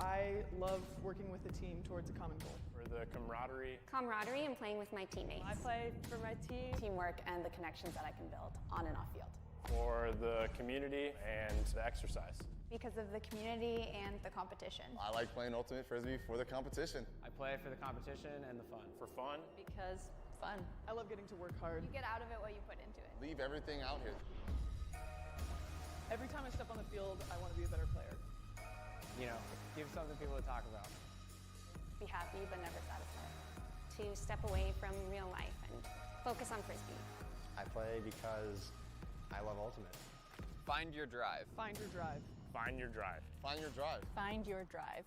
I love working with a team towards a common goal. For the camaraderie. Camaraderie and playing with my teammates. I play for my team. Teamwork and the connections that I can build on and off field. For the community and the exercise. Because of the community and the competition. I like playing Ultimate Frisbee for the competition. I play for the competition and the fun. For fun. Because fun. I love getting to work hard. You get out of it what you put into it. Leave everything out here. Every time I step on the field, I want to be a better player. You know, give something people to talk about. Be happy but never satisfied. To step away from real life and focus on Frisbee. I play because I love Ultimate. Find your drive. Find your drive. Find your drive. Find your drive. Find your drive.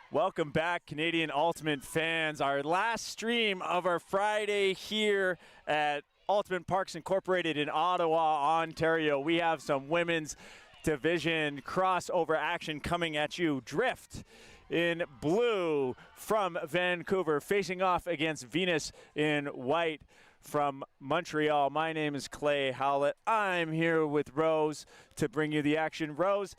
Welcome back, Canadian Ultimate fans. Our last stream of our Friday here at Ultimate Parks Incorporated in Ottawa, Ontario. We have some women's division crossover action coming at you. Drift in blue from Vancouver, facing off against Vénus in white from Montreal. My name is Clay Howlett. I'm here with Rose to bring you the action. Rose,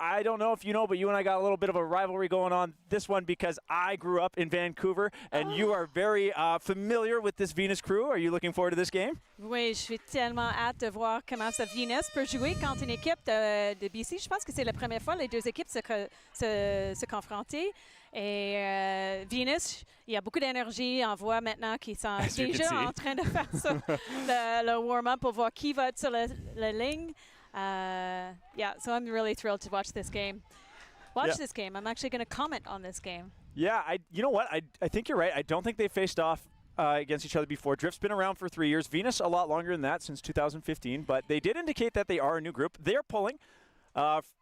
I don't know if you know, but you and I got a little bit of a rivalry going on this one because I grew up in Vancouver and you are very familiar with this Vénus crew. Are you looking forward to this game? Oui, je suis tellement hâte de voir comment cette Vénus peut jouer contre une équipe de BC. Je pense que c'est la première fois les deux équipes se confronter. Et Vénus, il y a beaucoup d'énergie. On voit maintenant qu'ils sont déjà en train de faire ça, le warm-up pour voir qui va être sur la ligne. Yeah, so I'm really thrilled to watch this game. This game. I'm actually going to comment on this game. Yeah, you know what? I think you're right. I don't think they faced off against each other before. Drift's been around for 3 years. Vénus a lot longer than that, since 2015. But they did indicate that they are a new group. They're pulling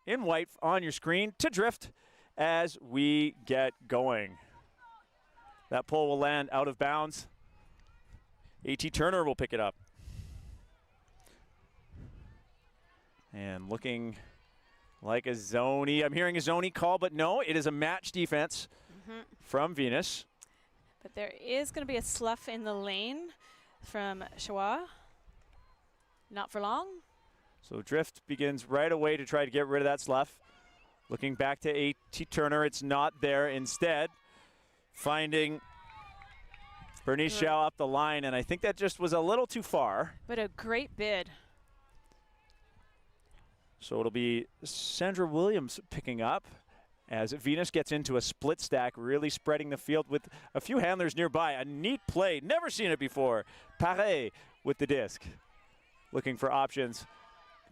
in white on your screen to Drift as we get going. That pull will land out of bounds. A.T. Turner will pick it up. And looking like a zoney. I'm hearing a zoney call, but no, it is a match defense from Vénus. But there is going to be a slough in the lane from Chua. Not for long. So Drift begins right away to try to get rid of that slough. Looking back to A.T. Turner, it's not there. Instead, finding Bernice Xiao up the line, and I think that just was a little too far. But a great bid. So it'll be Sandra Williams picking up as Vénus gets into a split stack, really spreading the field with a few handlers nearby. A neat play, never seen it before. Paré with the disc. Looking for options.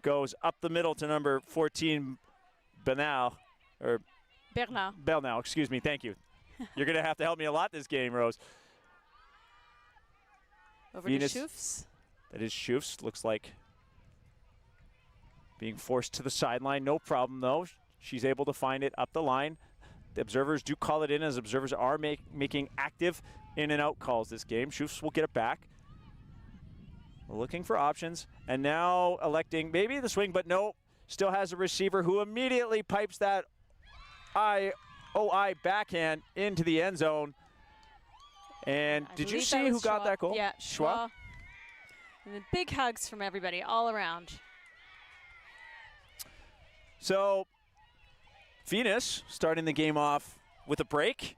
Goes up the middle to number 14, Bernal. Bernal, excuse me, thank you. You're going to have to help me a lot this game, Rose. Over Vénus, to Schoofs. That is Schoofs, looks like. Being forced to the sideline, no problem though. She's able to find it up the line. The observers do call it in, as observers are making active in and out calls this game. Schoofs will get it back. Looking for options, and now electing maybe the swing, but no, still has a receiver who immediately pipes that OI backhand into the end zone. And did you see who got that goal? Yeah, Chua. And the big hugs from everybody all around. So Vénus starting the game off with a break.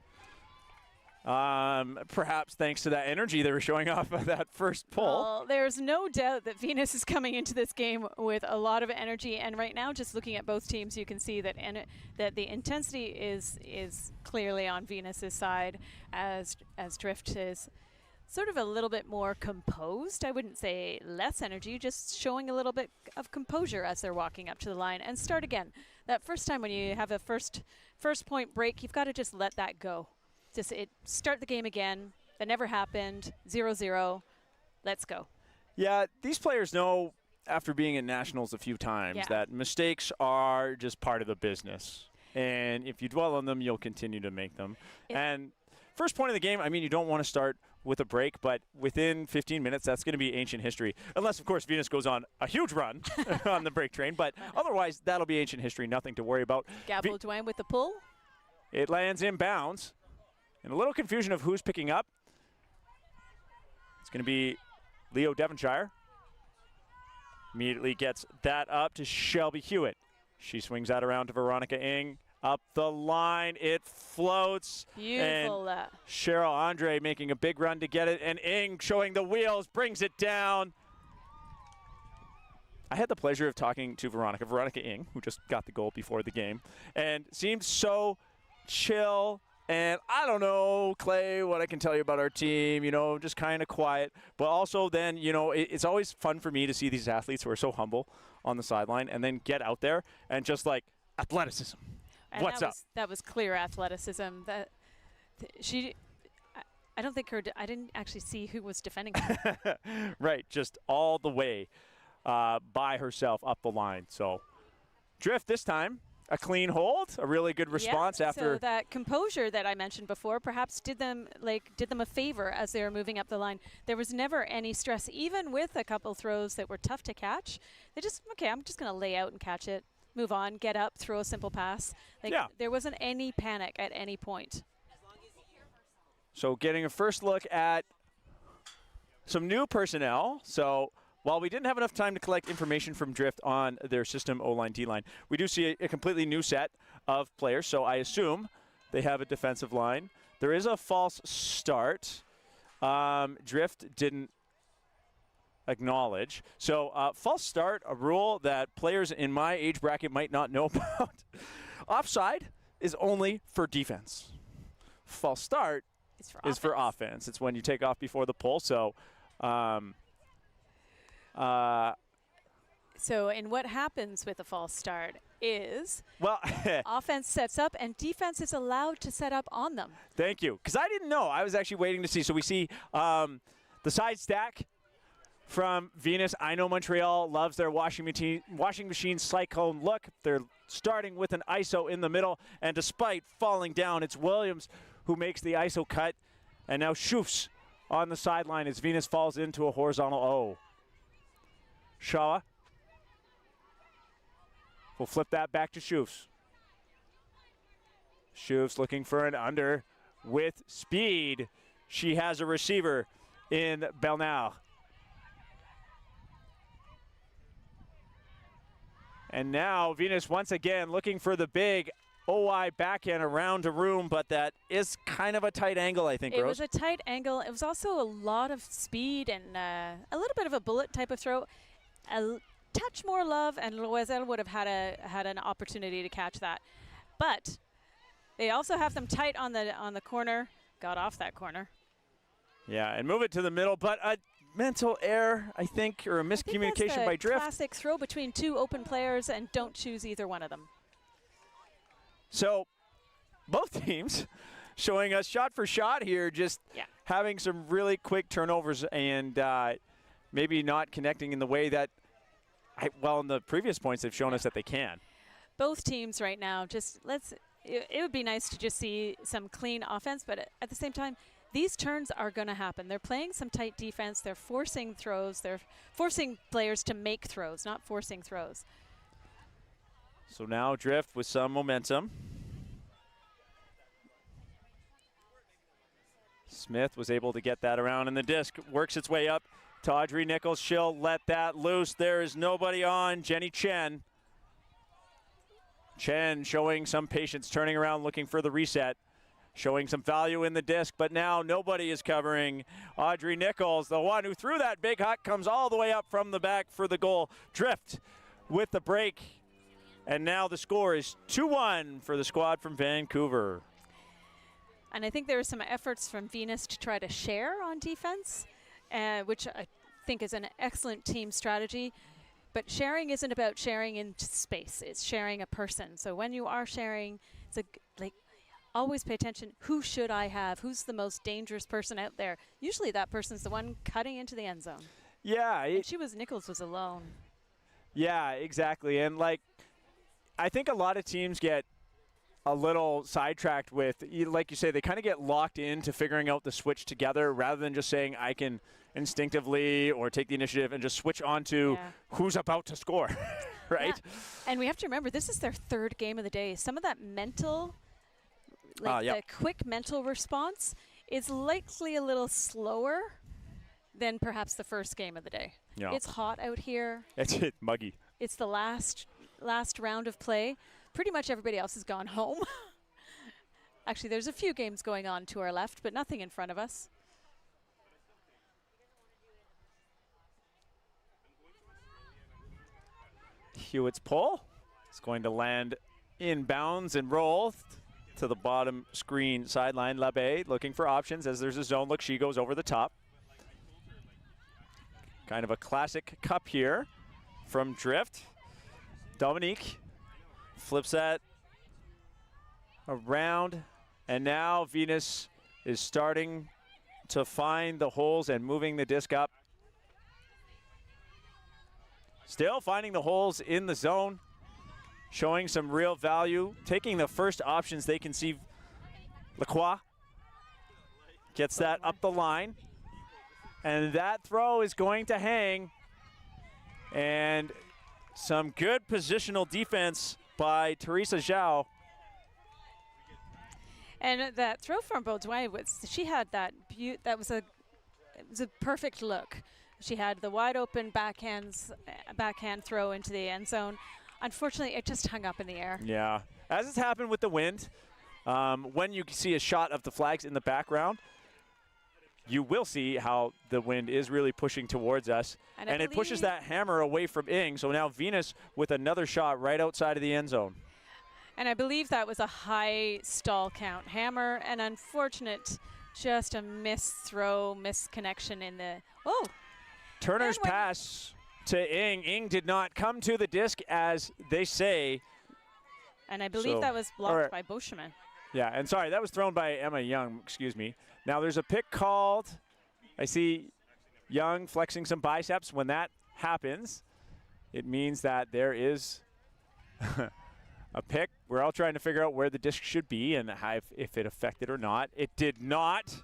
Perhaps thanks to that energy they were showing off of that first pull. Well, there's no doubt that Vénus is coming into this game with a lot of energy, and right now, just looking at both teams, you can see that that the intensity is clearly on Venus's side, as Drift is sort of a little bit more composed. I wouldn't say less energy, just showing a little bit of composure as they're walking up to the line and start again. That first time when you have a first point break, you've got to just let that go. Just start the game again. That never happened. 0-0. Let's go. Yeah, these players know after being in nationals a few times that mistakes are just part of the business. And if you dwell on them, you'll continue to make them. And first point of the game, I mean, you don't want to start with a break, but within 15 minutes, that's going to be ancient history. Unless, of course, Venus goes on a huge run on the break train, but otherwise, that'll be ancient history, nothing to worry about. Gabble Dwayne with the pull. It lands inbounds, and a little confusion of who's picking up. It's going to be Leo Devonshire. Immediately gets that up to Shelby Hewitt. She swings that around to Veronica Ng. Up the line, it floats. Beautiful. And Cheryl Andre making a big run to get it, and Ng showing the wheels, brings it down. I had the pleasure of talking to Veronica Ng, who just got the goal before the game, and seemed so chill. And I don't know, Clay, what I can tell you about our team, just kind of quiet. But also then, it's always fun for me to see these athletes who are so humble on the sideline and then get out there and just like athleticism. And What's up? That was clear athleticism. I don't think I didn't actually see who was defending her. Right, just all the way by herself up the line. So Drift this time, a clean hold, a really good response after. So that composure that I mentioned before perhaps did them a favor as they were moving up the line. There was never any stress, even with a couple throws that were tough to catch. They just, okay, I'm just going to lay out and catch it. Move on, get up, throw a simple pass. There wasn't any panic at any point. So getting a first look at some new personnel. So while we didn't have enough time to collect information from Drift on their system O-line, D-line, we do see a completely new set of players. So I assume they have a defensive line. There is a false start. Drift didn't acknowledge. So false start, a rule that players in my age bracket might not know about. Offside is only for defense. False start is for offense. It's when you take off before the pull. So so and what happens with a false start is offense sets up and defense is allowed to set up on them. Thank you. Because I didn't know. I was actually waiting to see. So we see the side stack from Venus. I know Montreal loves their washing machine cyclone look. They're starting with an ISO in the middle, and despite falling down, it's Williams who makes the ISO cut, and now Schoofs on the sideline as Venus falls into a horizontal O. Shaw will flip that back to Schoofs. Schoofs looking for an under with speed. She has a receiver in Belnau. And now Venus once again looking for the big OI backhand around a room, but that is kind of a tight angle, I think, It Rose. was a tight angle. It was also a lot of speed and a little bit of a bullet type of throw. A touch more love, and Loisel would have had an opportunity to catch that. But they also have them tight on the corner. Got off that corner. Yeah, and move it to the middle, but a mental error, I think, or a miscommunication by Drift. Classic throw between two open players and don't choose either one of them. So both teams showing us shot for shot here, just having some really quick turnovers and maybe not connecting in the way that, in the previous points they've shown us that they can. Both teams right now, it would be nice to just see some clean offense, but at the same time, these turns are going to happen. They're playing some tight defense. They're forcing throws. They're forcing players to make throws, not forcing throws. So now Drift with some momentum. Smith was able to get that around, and the disc works its way up to Audrey Nichols. She'll let that loose. There is nobody on. Jenny Chen. Chen showing some patience, turning around, looking for the reset. Showing some value in the disc, but now nobody is covering Audrey Nichols. The one who threw that big huck comes all the way up from the back for the goal. Drift with the break. And now the score is 2-1 for the squad from Vancouver. And I think there were some efforts from Venus to try to share on defense, which I think is an excellent team strategy. But sharing isn't about sharing in space. It's sharing a person. So when you are sharing, it's always pay attention. Who should I have? Who's the most dangerous person out there? Usually that person's the one cutting into the end zone. Yeah. Nichols was alone. Yeah, exactly. And I think a lot of teams get a little sidetracked with, like you say, they kind of get locked into figuring out the switch together rather than just saying I can instinctively or take the initiative and just switch on to who's about to score, right? Yeah. And we have to remember, this is their third game of the day. Some of that mental, the quick mental response is likely a little slower than perhaps the first game of the day. Yeah. It's hot out here. It's muggy. It's the last round of play. Pretty much everybody else has gone home. Actually, there's a few games going on to our left, but nothing in front of us. Hewitt's pull is going to land in bounds and roll to the bottom screen sideline. Labbé looking for options as there's a zone look. She goes over the top. Kind of a classic cup here from Drift. Dominique flips that around, and now Venus is starting to find the holes and moving the disc up. Still finding the holes in the zone, showing some real value, taking the first options they can see. Lacroix gets that up the line, and that throw is going to hang, and some good positional defense by Teresa Zhao. And that throw from Baudouin, she had that, it was a perfect look. She had the wide open backhand throw into the end zone. Unfortunately, it just hung up in the air. Yeah, as has happened with the wind, when you see a shot of the flags in the background, you will see how the wind is really pushing towards us. And it pushes that hammer away from Ing. So now Venus with another shot right outside of the end zone. And I believe that was a high stall count hammer. And unfortunate, just a misconnection in the, Turner's pass to Ing. Ing did not come to the disc as they say. And I believe that was blocked by Beauchemin. Yeah, and sorry, that was thrown by Emma Young, excuse me. Now there's a pick called. I see Young flexing some biceps. When that happens, it means that there is a pick. We're all trying to figure out where the disc should be and if it affected or not. It did not.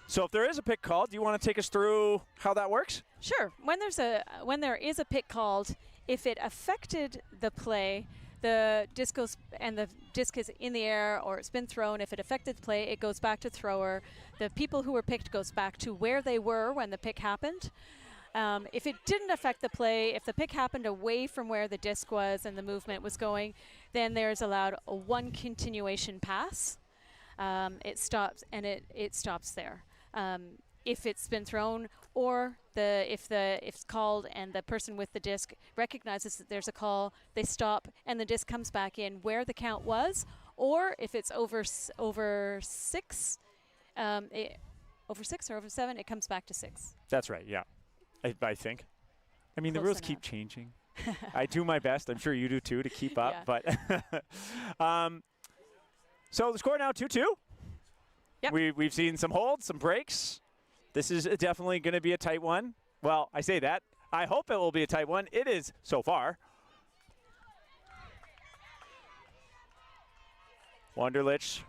So if there is a pick called, do you want to take us through how that works? Sure. When there is a pick called, if it affected the play, the disc goes and the disc is in the air or it's been thrown. If it affected the play, it goes back to thrower. The people who were picked goes back to where they were when the pick happened. If it didn't affect the play, if the pick happened away from where the disc was and the movement was going, then there's allowed a one continuation pass. It stops and it stops there. If it's been thrown or if it's called and the person with the disc recognizes that there's a call, they stop and the disc comes back in where the count was, or if it's over 6, over 6 or over 7, it comes back to 6. That's right, yeah. I think. I mean, Close the rules enough. keep changing. I do my best. I'm sure you do too to keep up. Yeah. But so the score now 2-2. Yep. We've seen some holds, some breaks. This is definitely going to be a tight one. Well, I say that. I hope it will be a tight one. It is so far. Wunderlich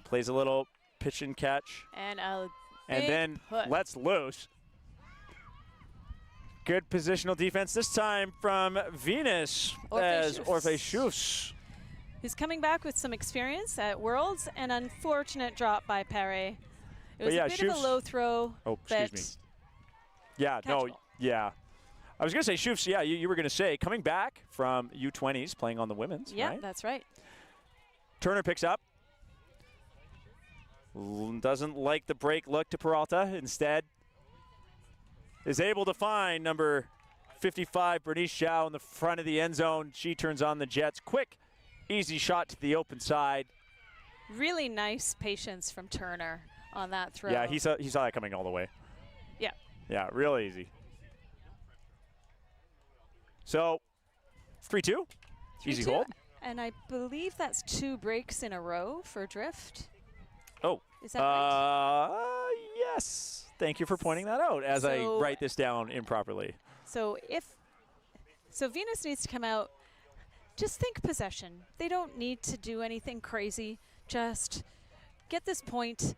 plays a little pitch and catch. And then lets loose. Good positional defense this time from Venus as Orphe Schuss. Who's coming back with some experience at Worlds. An unfortunate drop by Perret. It was a bit of a low throw. Oh, excuse me. Yeah, no, yeah. I was going to say, Schuss, yeah, you were going to say, coming back from U20s, playing on the women's, yeah, right? That's right. Turner picks up. Doesn't like the break look to Peralta. Instead, is able to find number 55, Bernice Zhao, in the front of the end zone. She turns on the Jets. Quick, easy shot to the open side. Really nice patience from Turner on that throw. Yeah, he saw that coming all the way. Yeah. Yeah, real easy. So, 3-2. Easy hold. And I believe that's 2 breaks in a row for Drift. Oh. Is that right? Yes. Thank you for pointing that out as I write this down improperly. So Venus needs to come out just think possession. They don't need to do anything crazy. Just get this point,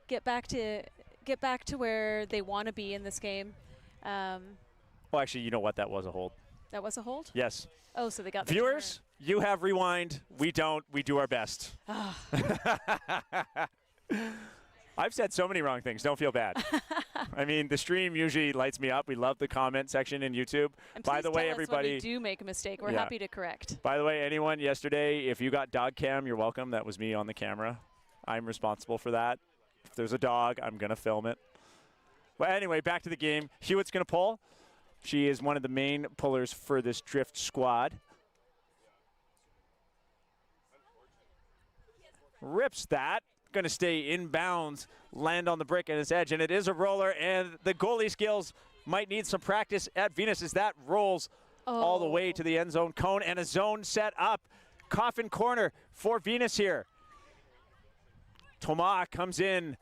get back to where they want to be in this game. Well, actually, you know what? That was a hold. That was a hold? Yes. Oh, so they got the Viewers, you have rewind. We don't. We do our best. I've said so many wrong things. Don't feel bad. I mean, the stream usually lights me up. We love the comment section in YouTube. And by the way, tell us everybody, when we do make a mistake. We're happy to correct. By the way, anyone yesterday, if you got dog cam, you're welcome. That was me on the camera. I'm responsible for that. If there's a dog, I'm going to film it. But anyway, back to the game. Hewitt's going to pull. She is one of the main pullers for this drift squad. Rips that. Going to stay inbounds, land on the brick at its edge, and it is a roller, and the goalie skills might need some practice at Venus as that rolls all the way to the end zone cone, and a zone set up. Coffin corner for Venus here. Thomas comes in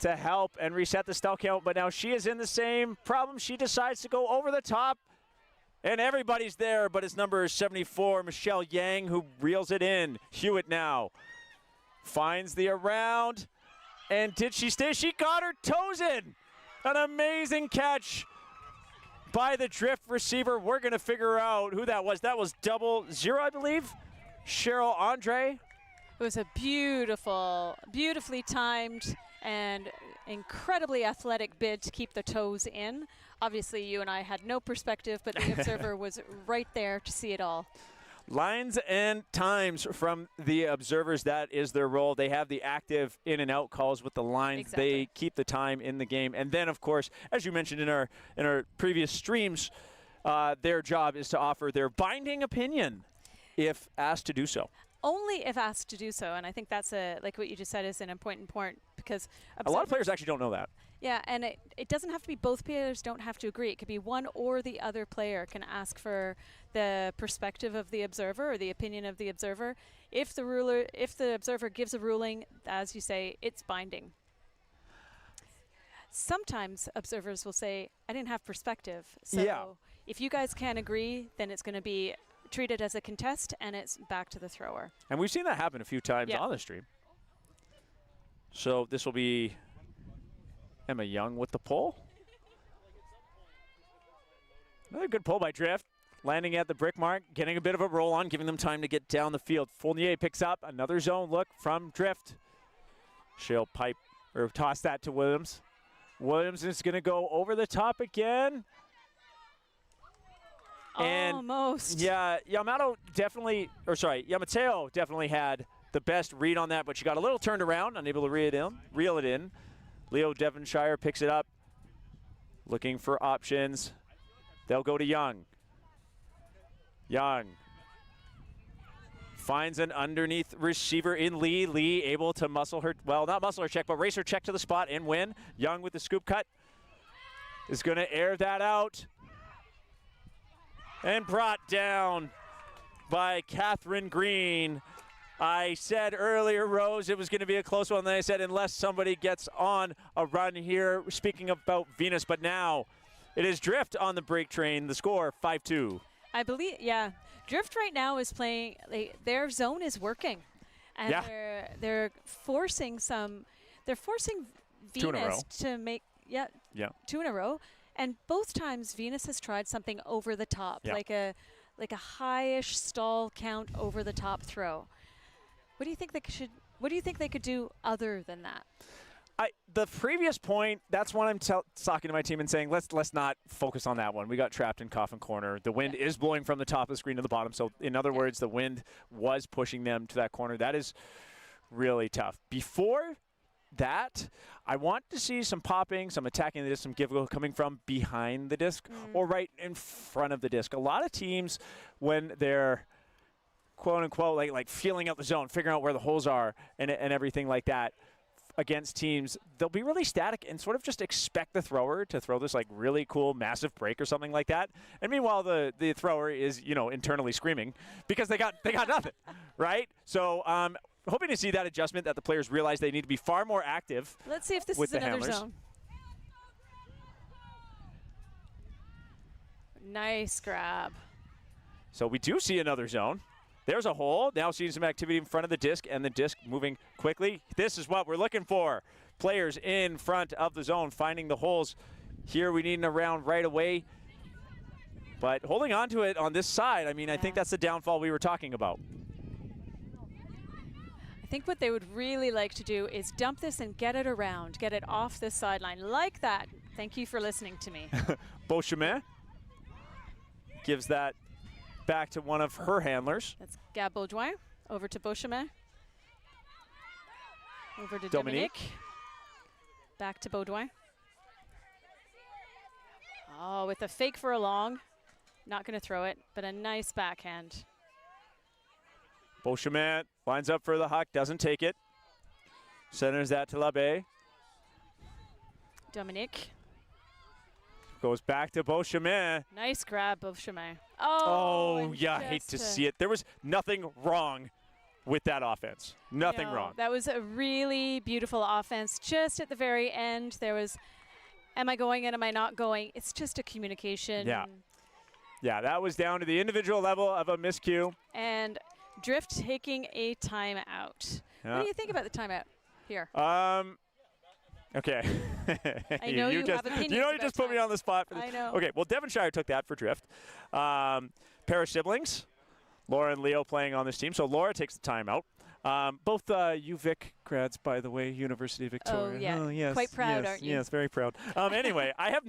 to help and reset the stall count, but now she is in the same problem. She decides to go over the top, and everybody's there, but it's number 74, Michelle Yang, who reels it in. Hewitt now finds the around, and did she stay? She got her toes in. An amazing catch by the drift receiver. We're going to figure out who that was. That was 00, I believe. Cheryl Andre. It was a beautifully timed and incredibly athletic bid to keep the toes in. Obviously, you and I had no perspective, but the observer was right there to see it all. Lines and times from the observers, that is their role. They have the active in and out calls with the lines. Exactly. They keep the time in the game. And then, of course, as you mentioned in our previous streams, their job is to offer their binding opinion if asked to do so. Only if asked to do so, and I think that's like what you just said is an important point, because a lot of players actually don't know that. Yeah, and it doesn't have to be both players don't have to agree. It could be one or the other player can ask for the perspective of the observer or the opinion of the observer. If the observer gives a ruling, as you say, it's binding. Sometimes observers will say, I didn't have perspective. So if you guys can't agree, then it's going to be treated as a contest, and it's back to the thrower. And we've seen that happen a few times on the stream. So this will be Emma Young with the pull. Another good pull by Drift. Landing at the brick mark, getting a bit of a roll on, giving them time to get down the field. Fournier picks up another zone look from Drift. She'll pipe or toss that to Williams. Williams is going to go over the top again. And almost. Yeah, Yamateo definitely had the best read on that, but she got a little turned around, unable to reel it in. Leo Devonshire picks it up, looking for options. They'll go to Young. Young finds an underneath receiver in Lee. Lee able to muscle her, well, not muscle her check, but race her check to the spot and win. Young with the scoop cut is going to air that out. And brought down by Catherine Green. I said earlier, Rose, it was going to be a close one. Then I said, unless somebody gets on a run here, speaking about Venus. But now it is Drift on the break train. The score, 5-2. I believe, Drift right now is playing, their zone is working. And they're forcing Venus to make, two in a row. And both times Venus has tried something over the top, like a high-ish stall count over the top throw. What do you think they could do other than that? The previous point, that's when I'm talking to my team and saying, let's not focus on that one. We got trapped in coffin corner. The wind is blowing from the top of the screen to the bottom. So in other words, the wind was pushing them to that corner. That is really tough. Before that, I want to see some popping, some attacking the disc, some give-go coming from behind the disc or right in front of the disc. A lot of teams, when they're quote-unquote like feeling out the zone, figuring out where the holes are and everything like that, against teams, they'll be really static and sort of just expect the thrower to throw this like really cool massive break or something like that. And meanwhile, the thrower is, internally screaming because they got nothing, right? So hoping to see that adjustment, that the players realize they need to be far more active. Let's see if this is another zone. Nice grab. So we do see another zone. There's a hole. Now seeing some activity in front of the disc, and the disc moving quickly. This is what we're looking for. Players in front of the zone finding the holes. Here we need a round right away. But holding on to it on this side, I mean, I think that's the downfall we were talking about. I think what they would really like to do is dump this and get it around, get it off the sideline like that. Thank you for listening to me. Beauchemin gives that back to one of her handlers. That's Gab Baudouin. Over to Beauchemin. Over to Dominique. Back to Baudouin. Oh, with a fake for a long. Not going to throw it, but a nice backhand. Beauchemin lines up for the huck, doesn't take it. Centers that to Labbé. Dominique. Goes back to Beauchemin. Nice grab, Beauchemin. Oh, yeah, I hate to see it. There was nothing wrong with that offense. Nothing wrong. That was a really beautiful offense. Just at the very end, there was, am I going and am I not going? It's just a communication. Yeah. Yeah, that was down to the individual level of a miscue. And Drift taking a timeout. Yeah. What do you think about the timeout here? Okay. I know you have opinions. You know, you just put me on the spot. For this. I know. Okay, well, Devonshire took that for Drift. Pair of siblings, Laura and Leo playing on this team. So Laura takes the timeout. Both UVic grads, by the way, University of Victoria. Oh, yeah. Oh, yes, Quite proud, yes, aren't you? Yes, very proud. Anyway, I have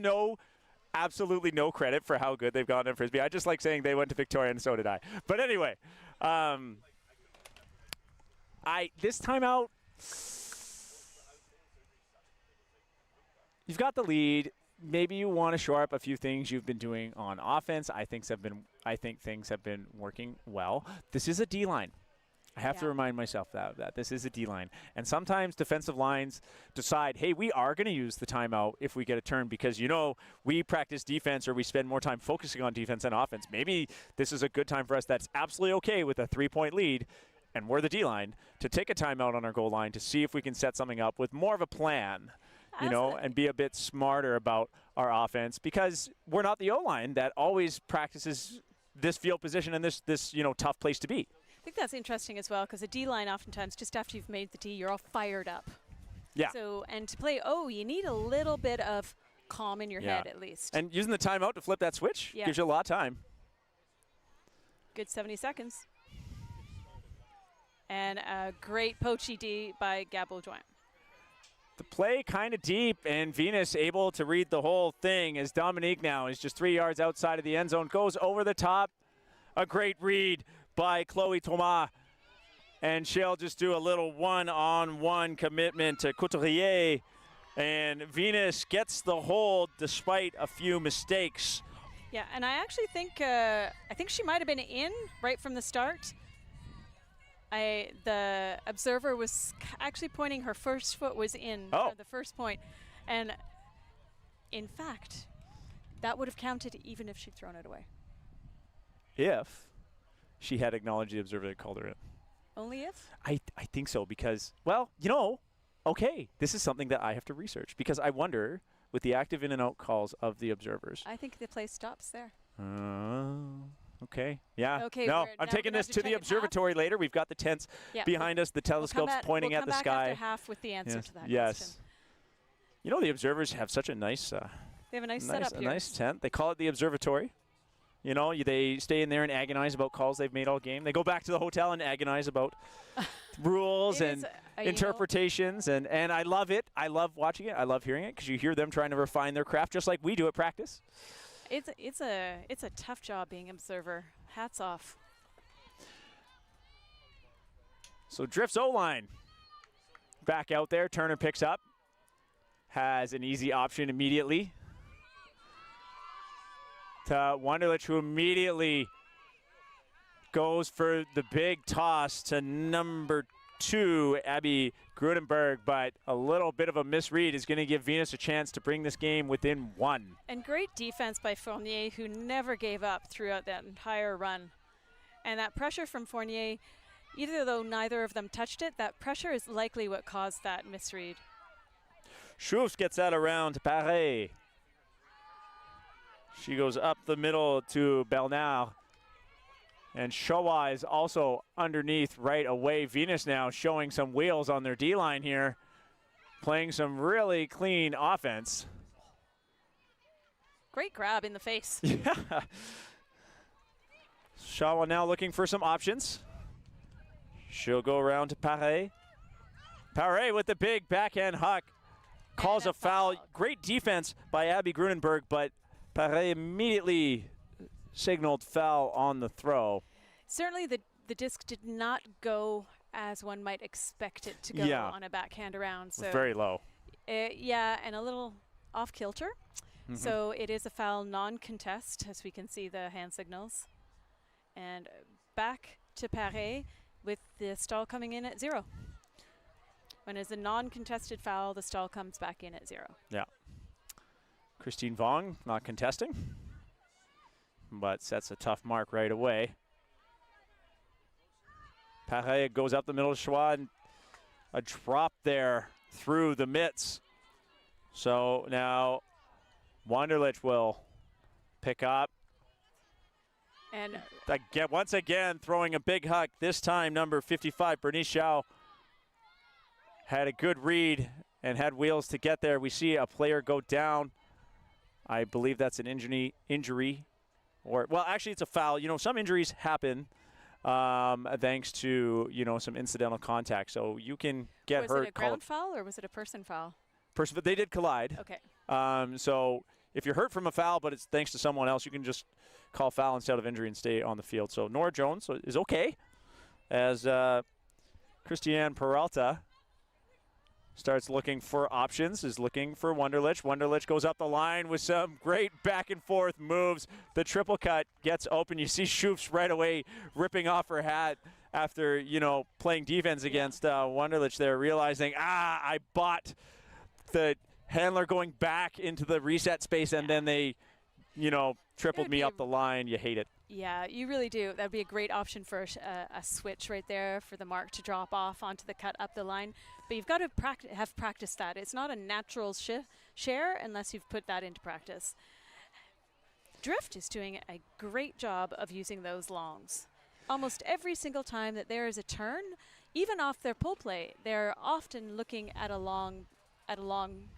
absolutely no credit for how good they've gotten in Frisbee. I just like saying they went to Victoria, and so did I. But anyway, this timeout, you've got the lead. Maybe you want to shore up a few things you've been doing on offense. I think things have been working well. This is a D line. I have to remind myself that this is a D line. And sometimes defensive lines decide, hey, we are going to use the timeout if we get a turn because, you know, we practice defense or we spend more time focusing on defense and offense. Maybe this is a good time for us that's absolutely okay with a 3-point lead, and we're the D line, to take a timeout on our goal line to see if we can set something up with more of a plan, you know, and be a bit smarter about our offense because we're not the O-line that always practices this field position and this you know, tough place to be. I think that's interesting as well because a D-line oftentimes, just after you've made the D, you're all fired up. Yeah. So, and to play you need a little bit of calm in your head at least. And using the timeout to flip that switch gives you a lot of time. Good 70 seconds. And a great poachy D by Gab Baudouin. The play kind of deep, and Venus able to read the whole thing as Dominique now is just 3 yards outside of the end zone, goes over the top. A great read by Chloe Thomas, and she'll just do a little one-on-one commitment to Couturier, and Venus gets the hold despite a few mistakes. Yeah, and I actually think she might have been in right from the start. The observer was actually pointing her first foot was in for the first point, and in fact, that would have counted even if she'd thrown it away. If she had acknowledged the observer that called her in. Only if? I think so because, well, you know, okay, this is something that I have to research because I wonder with the active in and out calls of the observers. I think the play stops there. Okay. Yeah. Okay, no, I'm taking this to the observatory later. We've got the tents behind us, the telescopes pointing at the sky. We'll come back after half with the answer to that question. You know, the observers have such a nice they have a nice setup here. A nice tent. They call it the observatory. You know, they stay in there and agonize about calls they've made all game. They go back to the hotel and agonize about rules and interpretations. And I love it. I love watching it. I love hearing it because you hear them trying to refine their craft just like we do at practice. It's a tough job being observer. Hats off. So Drift's O-line back out there. Turner picks up. Has an easy option immediately to Wunderlich, who immediately goes for the big toss to number 2, Abby Grudenberg, but a little bit of a misread is going to give Venus a chance to bring this game within 1. And great defense by Fournier, who never gave up throughout that entire run. And that pressure from Fournier, either though neither of them touched it, that pressure is likely what caused that misread. Schultz gets that around to Paré. She goes up the middle to Bernard. And Showa is also underneath right away. Venus now showing some wheels on their D-line here, playing some really clean offense. Great grab in the face. Yeah. Showa now looking for some options. She'll go around to Paré. Paré with the big backhand huck. Calls a foul. Great defense by Abby Grunenberg, but Paré immediately signaled foul on the throw. Certainly the disc did not go as one might expect it to go on a backhand around. So very low. Yeah, and a little off kilter. So it is a foul non-contest, as we can see the hand signals. And back to Paré with the stall coming in at 0. When it's a non-contested foul, the stall comes back in at 0. Yeah. Christine Vong not contesting, but sets a tough mark right away. Paré goes up the middle of Schwa, and a drop there through the mitts. So now Wanderlich will pick up. And again, once again, throwing a big huck. This time, number 55, Bernice Xiao, had a good read and had wheels to get there. We see a player go down. I believe that's an injury. Or, well, actually, it's a foul. You know, some injuries happen thanks to, you know, some incidental contact. So you can get hurt. Was it a ground foul or was it a person foul? But they did collide. Okay. So if you're hurt from a foul, but it's thanks to someone else, you can just call foul instead of injury and stay on the field. So Nora Jones is okay, as Christiane Peralta starts looking for options, is looking for Wunderlich. Wunderlich goes up the line with some great back and forth moves. The triple cut gets open. You see Schufs right away ripping off her hat after, you know, playing defense against Wunderlich there, realizing, I bought the handler going back into the reset space, and then they, you know, tripled me up the line. You hate it. Yeah, you really do. That would be a great option for a switch right there for the mark to drop off onto the cut up the line. But you've got to have practiced that. It's not a natural share unless you've put that into practice. Drift is doing a great job of using those longs. Almost every single time that there is a turn, even off their pull play, they're often looking at a long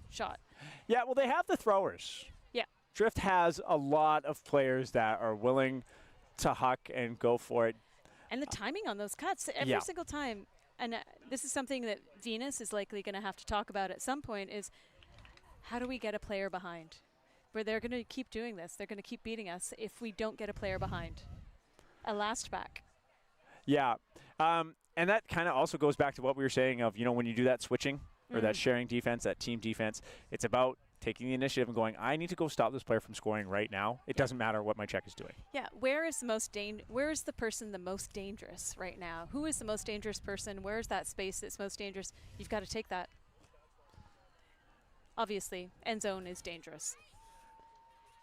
shot. Yeah, well, they have the throwers. Yeah. Drift has a lot of players that are willing to huck and go for it. And the timing on those cuts, every single time. And this is something that Venus is likely going to have to talk about at some point, is how do we get a player behind? Where they're going to keep doing this. They're going to keep beating us if we don't get a player behind. A last back. Yeah. And that kind of also goes back to what we were saying of, you know, when you do that switching or that sharing defense, that team defense, it's about taking the initiative and going, I need to go stop this player from scoring right now. It doesn't matter what my check is doing. Yeah, where is the person the most dangerous right now? Who is the most dangerous person? Where is that space that's most dangerous? You've got to take that. Obviously, end zone is dangerous.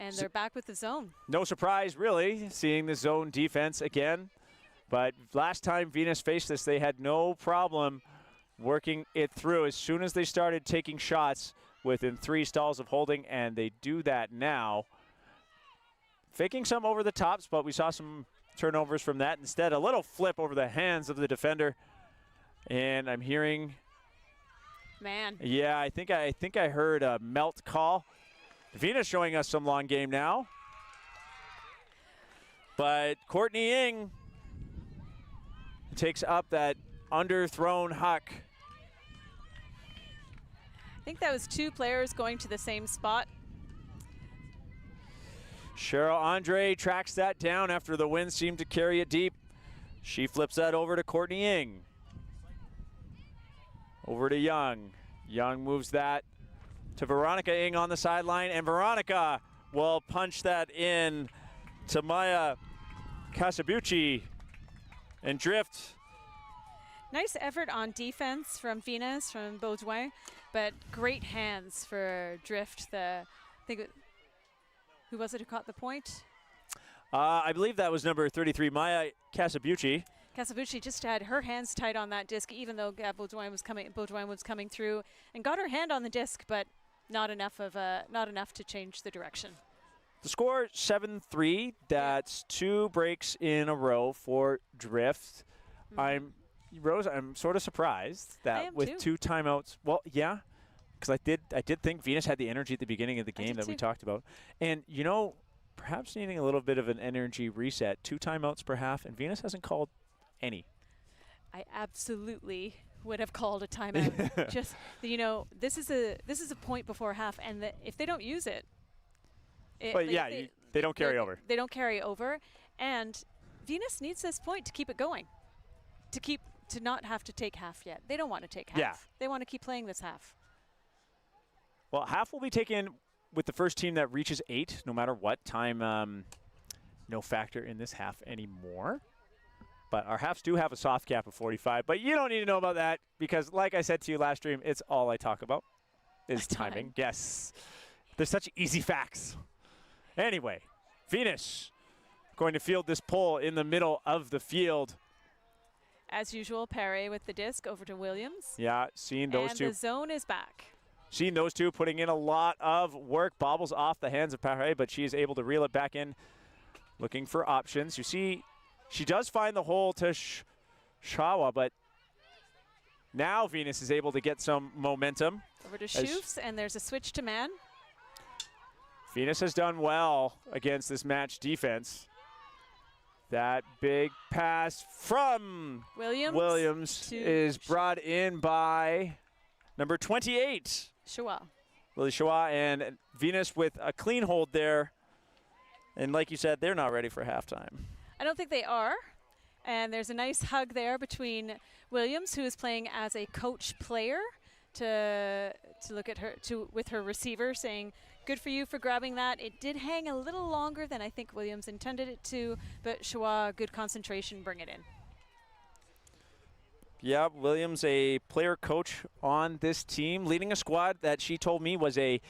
And they're back with the zone. No surprise, really, seeing the zone defense again. But last time Venus faced this, they had no problem working it through as soon as they started taking shots within 3 stalls of holding, and they do that now. Faking some over the tops, but we saw some turnovers from that. Instead, a little flip over the hands of the defender. And I'm hearing... Man. Yeah, I think I heard a melt call. Venus showing us some long game now. But Courtney Ng takes up that underthrown huck. I think that was 2 players going to the same spot. Cheryl Andre tracks that down after the wind seemed to carry it deep. She flips that over to Courtney Ng. Over to Young. Young moves that to Veronica Ng on the sideline, and Veronica will punch that in to Maya Kasabuchi and Drift. Nice effort on defense from Venus, from Baudouin, but great hands for Drift. Who was it who caught the point? I believe that was number 33, Maya Kasabuchi. Kasabuchi just had her hands tight on that disc, even though Baudouin was coming through and got her hand on the disc, but not enough to change the direction. The score 7-3. That's 2 breaks in a row for Drift. Rose, I'm sort of surprised that with 2 timeouts. Well, yeah, because I did think Venus had the energy at the beginning of the game that we talked about. And, you know, perhaps needing a little bit of an energy reset. 2 timeouts per half, and Venus hasn't called any. I absolutely would have called a timeout. Just, you know, this is a point before half, and if they don't use it, they don't carry over. They don't carry over, and Venus needs this point to keep it going, to not have to take half yet. They don't want to take half. Yeah. They want to keep playing this half. Well, half will be taken with the first team that reaches 8, no matter what. Time, no factor in this half anymore. But our halves do have a soft cap of 45. But you don't need to know about that because, like I said to you last stream, it's all I talk about is timing. Yes. They're such easy facts. Anyway, Venus going to field this pole in the middle of the field. As usual, Perret with the disc over to Williams. Yeah, seeing those two. And the zone is back. Seeing those two putting in a lot of work. Bobbles off the hands of Perret, but she is able to reel it back in, looking for options. You see, she does find the hole to Shawa, but now Venus is able to get some momentum. Over to Schoofs, and there's a switch to man. Venus has done well against this match defense. That big pass from Williams is brought in by number 28. Chua. Lily Chua, and Venus with a clean hold there. And like you said, they're not ready for halftime. I don't think they are. And there's a nice hug there between Williams, who is playing as a coach player, to look at her with her receiver, saying, "Good for you for grabbing that. It did hang a little longer than I think Williams intended it to, but Chua, good concentration, bring it in." Yeah, Williams, a player coach on this team, leading a squad that she told me was a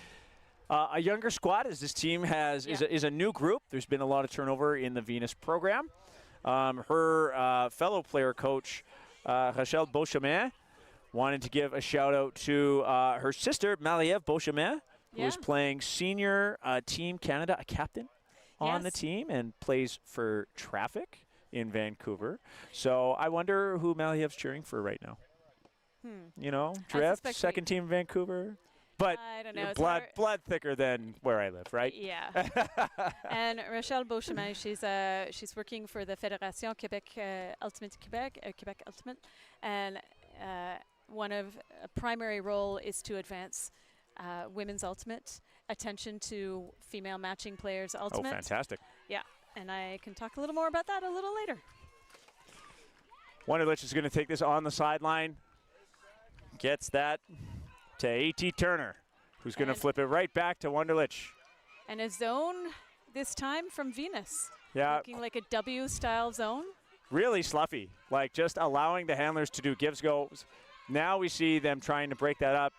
younger squad, as this team is a new group. There's been a lot of turnover in the Venus program. Her fellow player coach, Rachel Beauchemin, wanted to give a shout out to her sister, Marie-Ève Beauchemin, who is playing senior Team Canada, a captain on the team, and plays for Traffic in Vancouver. So I wonder who Malie-Ève's cheering for right now. You know, Drift, second team in Vancouver. But I don't know. blood thicker than where I live, right? Yeah. And Rachel Beauchemin, she's working for the Fédération Québec Ultimate Québec Ultimate, and one of a primary role is to advance women's ultimate, attention to female matching players ultimate. Oh, fantastic. Yeah, and I can talk a little more about that a little later. Wonderlich is going to take this on the sideline. Gets that to A.T. Turner, who's going to flip it right back to Wonderlich. And a zone this time from Venus. Yeah. Looking like a W-style zone. Really sloughy, like just allowing the handlers to do gives-goes. Now we see them trying to break that up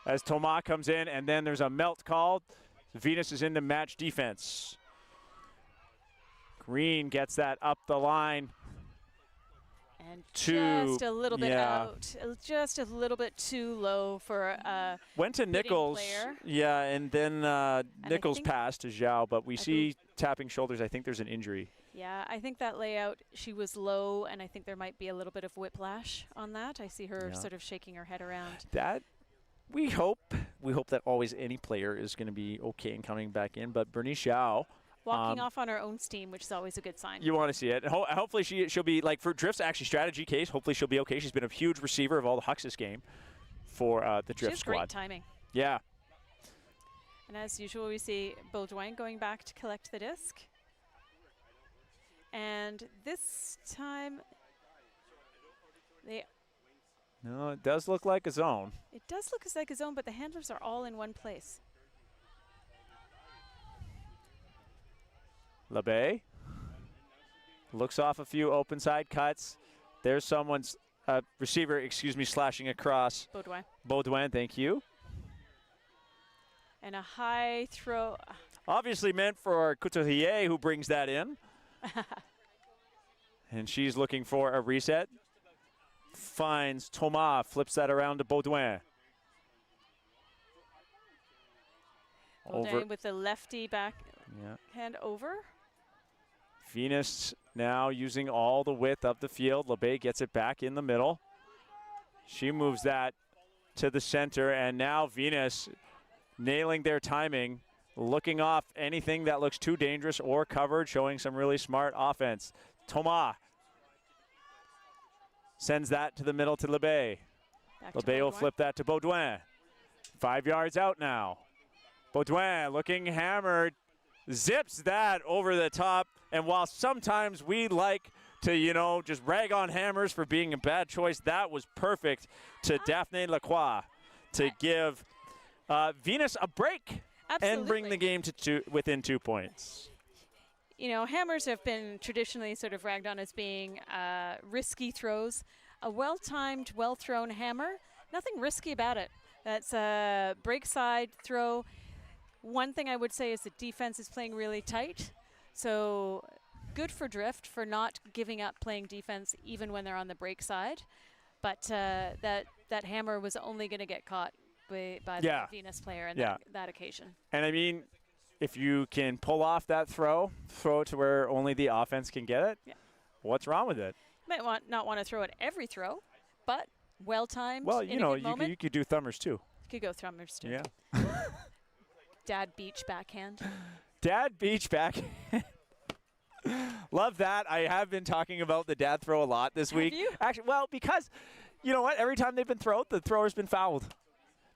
as Thomas comes in, and then there's a melt called. Venus is into match defense. Green gets that up the line. And just a little bit out. Just a little bit too low for went to Nichols. Player. Yeah, and then Nichols passed to Zhao, but we see tapping shoulders. I think there's an injury. Yeah, I think that layout, she was low, and I think there might be a little bit of whiplash on that. I see her sort of shaking her head around. That we hope that always any player is going to be okay and coming back in, but Bernice Zhao, walking off on her own steam, which is always a good sign. You want to see it. Hopefully she'll be, like, for Drift's actually strategy case, hopefully she'll be okay. She's been a huge receiver of all the Hucks this game for the Drift squad. She has great timing. Yeah. And as usual, we see Baudouin going back to collect the disc. And this time, no, it does look like a zone. It does look like a zone, but the handlers are all in one place. LeBay looks off a few open side cuts. There's someone's receiver, slashing across. Baudouin. Baudouin, thank you. And a high throw. Obviously meant for Couturier, who brings that in. And she's looking for a reset. Finds Thomas, flips that around to Baudouin. Baudouin with the lefty back. Yeah. Hand over. Vénus now using all the width of the field. LeBay gets it back in the middle. She moves that to the center, and now Vénus nailing their timing, looking off anything that looks too dangerous or covered, showing some really smart offense. Thomas sends that to the middle to LeBay. LeBay will flip that to Baudouin. 5 yards out now. Baudouin looking hammered, zips that over the top. And while sometimes we like to, you know, just rag on hammers for being a bad choice, that was perfect to Daphne Lacroix to give Vénus a break. Absolutely. And bring the game to within 2 points. You know, hammers have been traditionally sort of ragged on as being risky throws. A well-timed, well-thrown hammer, nothing risky about it. That's a break side throw. One thing I would say is the defense is playing really tight. So good for Drift for not giving up playing defense even when they're on the break side. But that hammer was only going to get caught by the Vénus player in that occasion. And I mean, if you can pull off that throw it to where only the offense can get it, what's wrong with it? You might not want to throw it every throw, but well-timed. Well, you know, you could do thumbers too. You could go thumbers too. Yeah. Dad beach backhand. Dad beach backhand. Love that. I have been talking about the dad throw a lot this week. Have you? Actually, well, because you know what? Every time they've been thrown, the thrower's been fouled.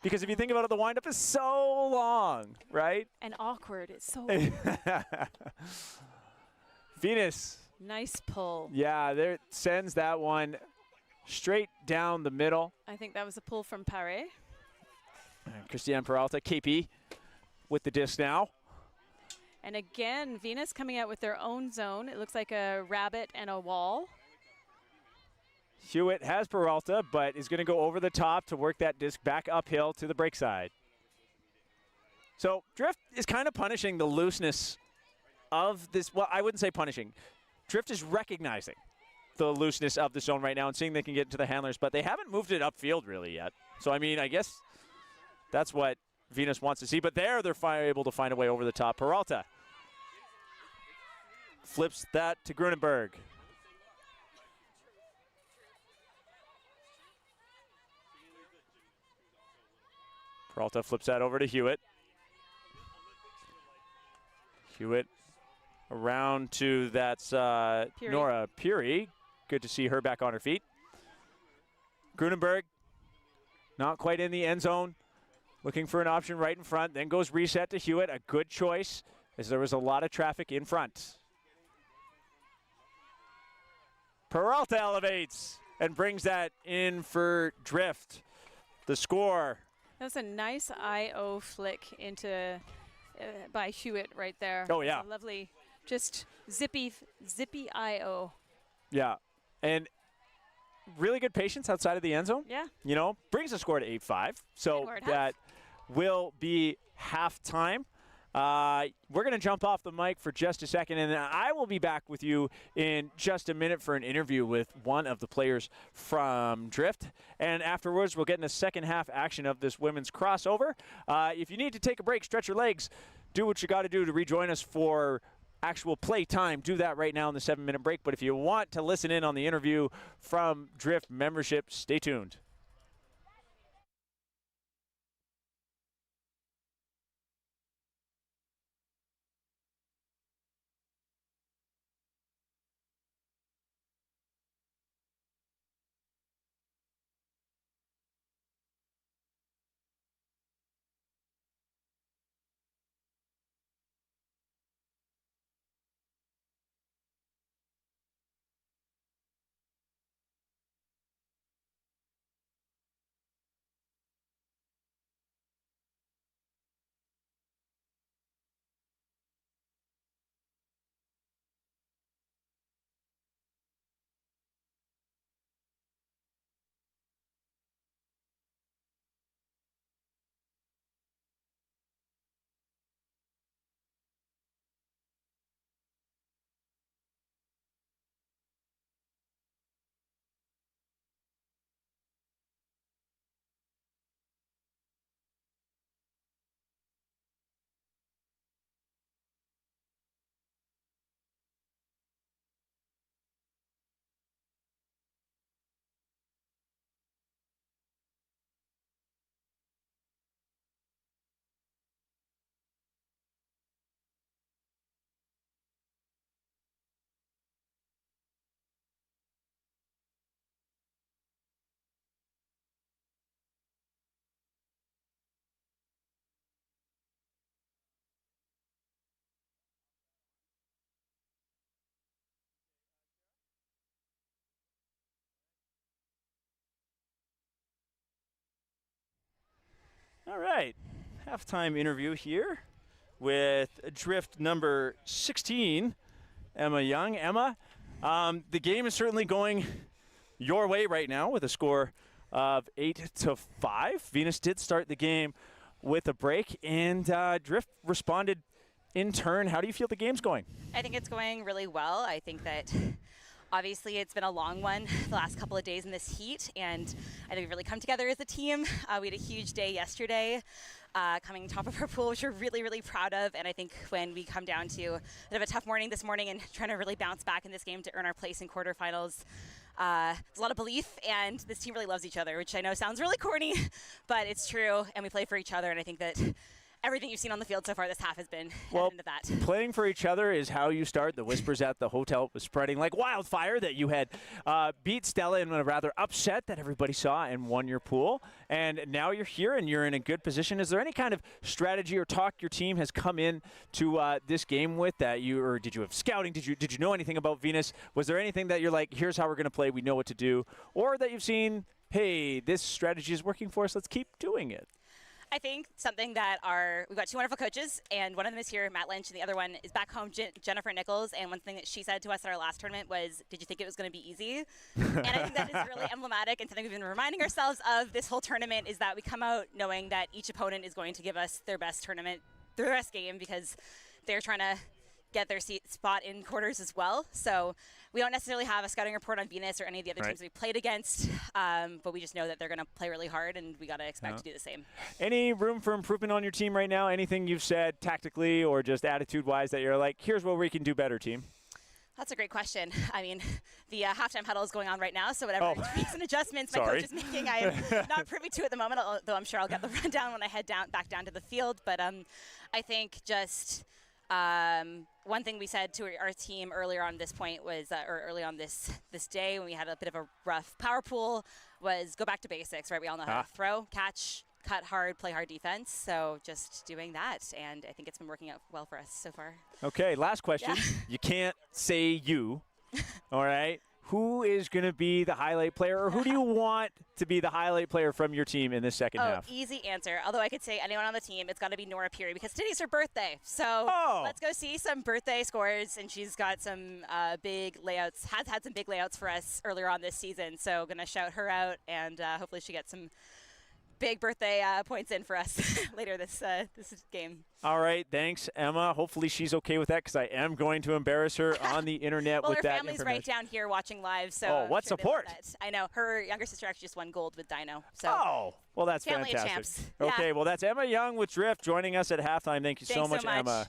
Because if you think about it, the windup is so long, right? And awkward. It's so Vénus. Nice pull. Yeah, there sends that one straight down the middle. I think that was a pull from Paré. Christiane Peralta, KP, with the disc now. And again, Vénus coming out with their own zone. It looks like a rabbit and a wall. Hewitt has Peralta, but is going to go over the top to work that disc back uphill to the break side. So Drift is kind of punishing the looseness of this. Well, I wouldn't say punishing. Drift is recognizing the looseness of the zone right now and seeing they can get to the handlers, but they haven't moved it upfield really yet. So, I mean, I guess that's what Vénus wants to see. But there, they're able to find a way over the top. Peralta flips that to Grunenberg. Peralta flips that over to Hewitt. Hewitt around to that's Nora Peary. Good to see her back on her feet. Grunenberg not quite in the end zone. Looking for an option right in front. Then goes reset to Hewitt. A good choice as there was a lot of traffic in front. Peralta elevates and brings that in for Drift. The score. That was a nice I.O. flick into by Hewitt right there. Oh, yeah. Lovely, just zippy I.O. Yeah, and really good patience outside of the end zone. Yeah. You know, brings the score to 8-5. So that will be halftime. We're going to jump off the mic for just a second, and I will be back with you in just a minute for an interview with one of the players from Drift. And afterwards, we'll get in the second half action of this women's crossover. If you need to take a break, stretch your legs, do what you got to do to rejoin us for actual play time. Do that right now in the 7-minute break. But if you want to listen in on the interview from Drift membership, stay tuned. All right, halftime interview here with Drift number 16, Emma Young. Emma, the game is certainly going your way right now with a score of 8-5. Venus did start the game with a break, and Drift responded in turn. How do you feel the game's going? I think it's going really well. I think that obviously it's been a long one the last couple of days in this heat, and I think we've really come together as a team. We had a huge day yesterday, coming top of our pool, which we're really, really proud of. And I think when we come down to a bit of a tough morning this morning and trying to really bounce back in this game to earn our place in quarterfinals, there's a lot of belief, and this team really loves each other, which I know sounds really corny, but it's true, and we play for each other, and I think that everything you've seen on the field so far this half has been evident of that. Playing for each other is how you start. The whispers at the hotel was spreading like wildfire that you had beat Stella in a rather upset that everybody saw and won your pool. And now you're here and you're in a good position. Is there any kind of strategy or talk your team has come in to this game with that or did you have scouting? Did you know anything about Venus? Was there anything that you're like, here's how we're going to play, we know what to do? Or that you've seen, hey, this strategy is working for us, let's keep doing it? I think something that we've got two wonderful coaches, and one of them is here, Matt Lynch, and the other one is back home, Jennifer Nichols. And one thing that she said to us at our last tournament was, did you think it was going to be easy? And I think that is really emblematic, and something we've been reminding ourselves of this whole tournament is that we come out knowing that each opponent is going to give us their best game, because they're trying to get their spot in quarters as well. So we don't necessarily have a scouting report on Venus or any of the other teams we played against, but we just know that they're going to play really hard, and we got to expect to do the same. Any room for improvement on your team right now? Anything you've said tactically or just attitude-wise that you're like, here's what we can do better, team? That's a great question. I mean, the halftime huddle is going on right now, so whatever tweaks and adjustments my coach is making, I am not privy to at the moment, although I'm sure I'll get the rundown when I head back down to the field. But I think just one thing we said to our team earlier on this point was, or early on this day when we had a bit of a rough power pool, was go back to basics, right? We all know how to throw, catch, cut hard, play hard defense. So just doing that, and I think it's been working out well for us so far. Okay, last question. Yeah. You can't say you, all right? Who is going to be the highlight player, or who do you want to be the highlight player from your team in this second half? Easy answer. Although I could say anyone on the team, it's got to be Nora Peary, because today's her birthday. So let's go see some birthday scores, and she's got some big layouts, has had some big layouts for us earlier on this season. So going to shout her out, and hopefully she gets some big birthday points in for us later this game. All right, thanks, Emma. Hopefully she's okay with that, because I am going to embarrass her on the internet with that information. Well, her family's right down here watching live, so what support? I know. Her younger sister actually just won gold with Dino. So well, that's fantastic. Champs. Okay, well, that's Emma Young with Drift joining us at halftime. Thank you so much, Emma.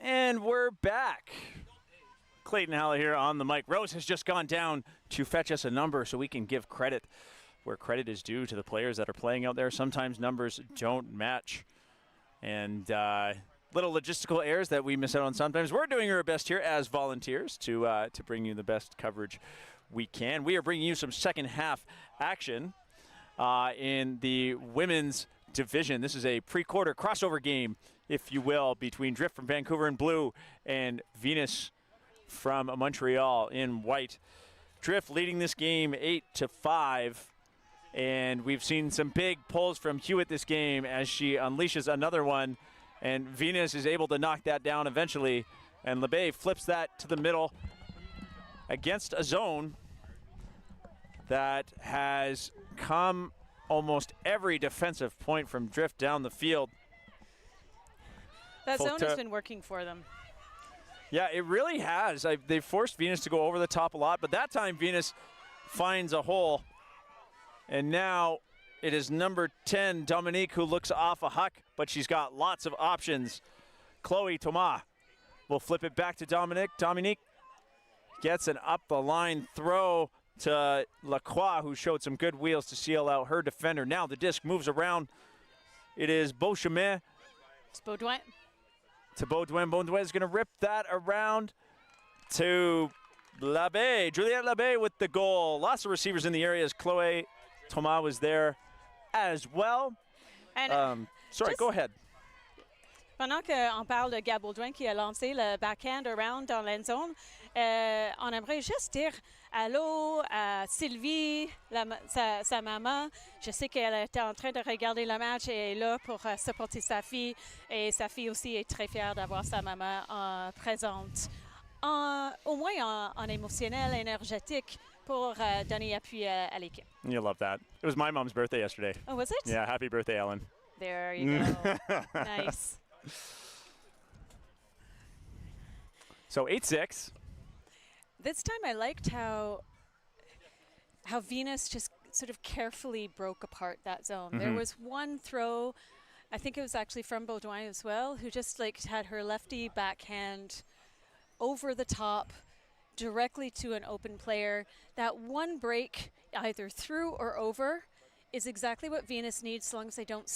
And we're back. Clayton Haller here on the mic. Rose has just gone down to fetch us a number so we can give credit where credit is due to the players that are playing out there. Sometimes numbers don't match. And little logistical errors that we miss out on sometimes. We're doing our best here as volunteers to bring you the best coverage we can. We are bringing you some second half action in the women's division. This is a pre-quarter crossover game, if you will, between Drift from Vancouver in blue and Vénus from Montreal in white. Drift leading this game 8-5, and we've seen some big pulls from Hewitt this game as she unleashes another one, and Vénus is able to knock that down eventually, and LeBay flips that to the middle against a zone that has come almost every defensive point from Drift down the field. That zone has been working for them. Yeah, it really has. They forced Vénus to go over the top a lot, but that time Vénus finds a hole. And now it is number 10, Dominique, who looks off a huck, but she's got lots of options. Chloe Thomas will flip it back to Dominique. Dominique gets an up-the-line throw to Lacroix, who showed some good wheels to seal out her defender. Now the disc moves around. It is Beauchemin. It's Baudouin. To Baudouin. Baudouin is going to rip that around to Labbé. Juliette Labbé with the goal. Lots of receivers in the area as Chloé Thomas was there as well. And sorry, go ahead. Pendant qu'on parle de Gab Baudouin qui a lancé le backhand around dans l'end zone, on aimerait juste dire allô à Sylvie, sa maman. Je sais qu'elle était en train de regarder le match et est là pour supporter sa fille. Et sa fille aussi est très fière d'avoir sa maman présente, au moins en émotionnel, énergétique, pour donner appui à l'équipe. You'll love that. It was my mom's birthday yesterday. Oh, was it? Yeah, happy birthday, Ellen. There you go. Nice. So 8-6. This time I liked how Vénus just sort of carefully broke apart that zone. Mm-hmm. There was one throw, I think it was actually from Baudouin as well, who just like had her lefty backhand over the top directly to an open player. That one break, either through or over, is exactly what Vénus needs, so long as they don't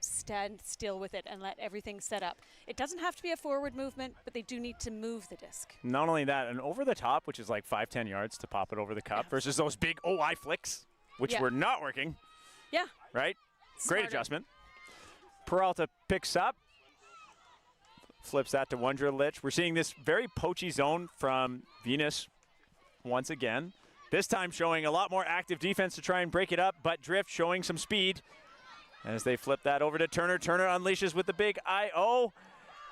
stand still with it and let everything set up. It doesn't have to be a forward movement, but they do need to move the disc. Not only that, and over the top, which is like 5-10 yards to pop it over the cup, versus those big OI flicks, which were not working. Yeah. Right? Smarter. Great adjustment. Peralta picks up, flips that to Wunderlich. We're seeing this very poachy zone from Vénus once again. This time showing a lot more active defense to try and break it up, but Drift showing some speed as they flip that over to Turner. Turner unleashes with the big I.O.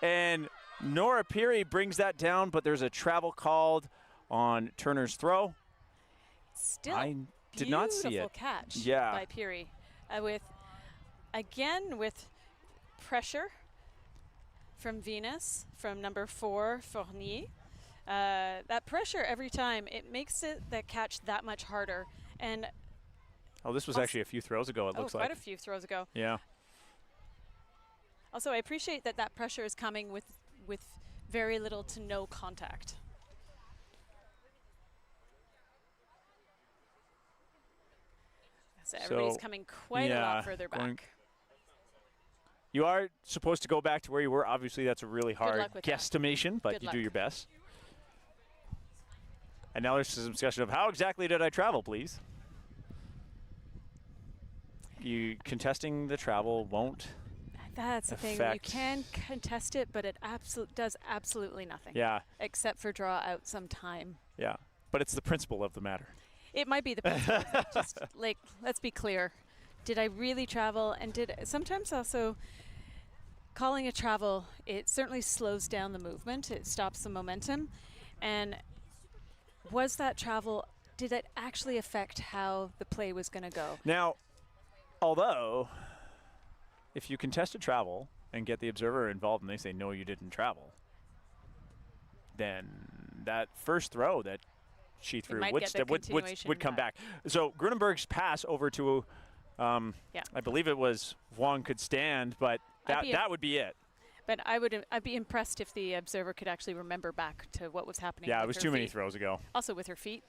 And Nora Peary brings that down, but there's a travel called on Turner's throw. Still, I did not see it. Catch Yeah. by Peary. With pressure from Vénus, from number 4, Fournier. That pressure every time, it makes the catch that much harder. And oh, this was actually a few throws ago, it looks like. Quite a few throws ago. Yeah. Also, I appreciate that pressure is coming with very little to no contact. So everybody's coming quite a lot further back. You are supposed to go back to where you were. Obviously, that's a really hard guesstimation, but you do your best. And now there's some discussion of how exactly did I travel, please? You contesting the travel won't. That's the thing. You can contest it, but it does absolutely nothing. Yeah. Except for draw out some time. Yeah, but it's the principle of the matter. It might be the principle. Just like, let's be clear. Did I really travel? And sometimes also calling a travel, it certainly slows down the movement. It stops the momentum. And was that travel, did it actually affect how the play was going to go? Now, although, if you contest a travel and get the observer involved and they say, no, you didn't travel, then that first throw that she threw would come back. So Grunenberg's pass over to, I believe it was Wong could stand, but that would be it. But I'd be impressed if the observer could actually remember back to what was happening. Yeah, with it was her too many feet. throws ago. Also with her feet.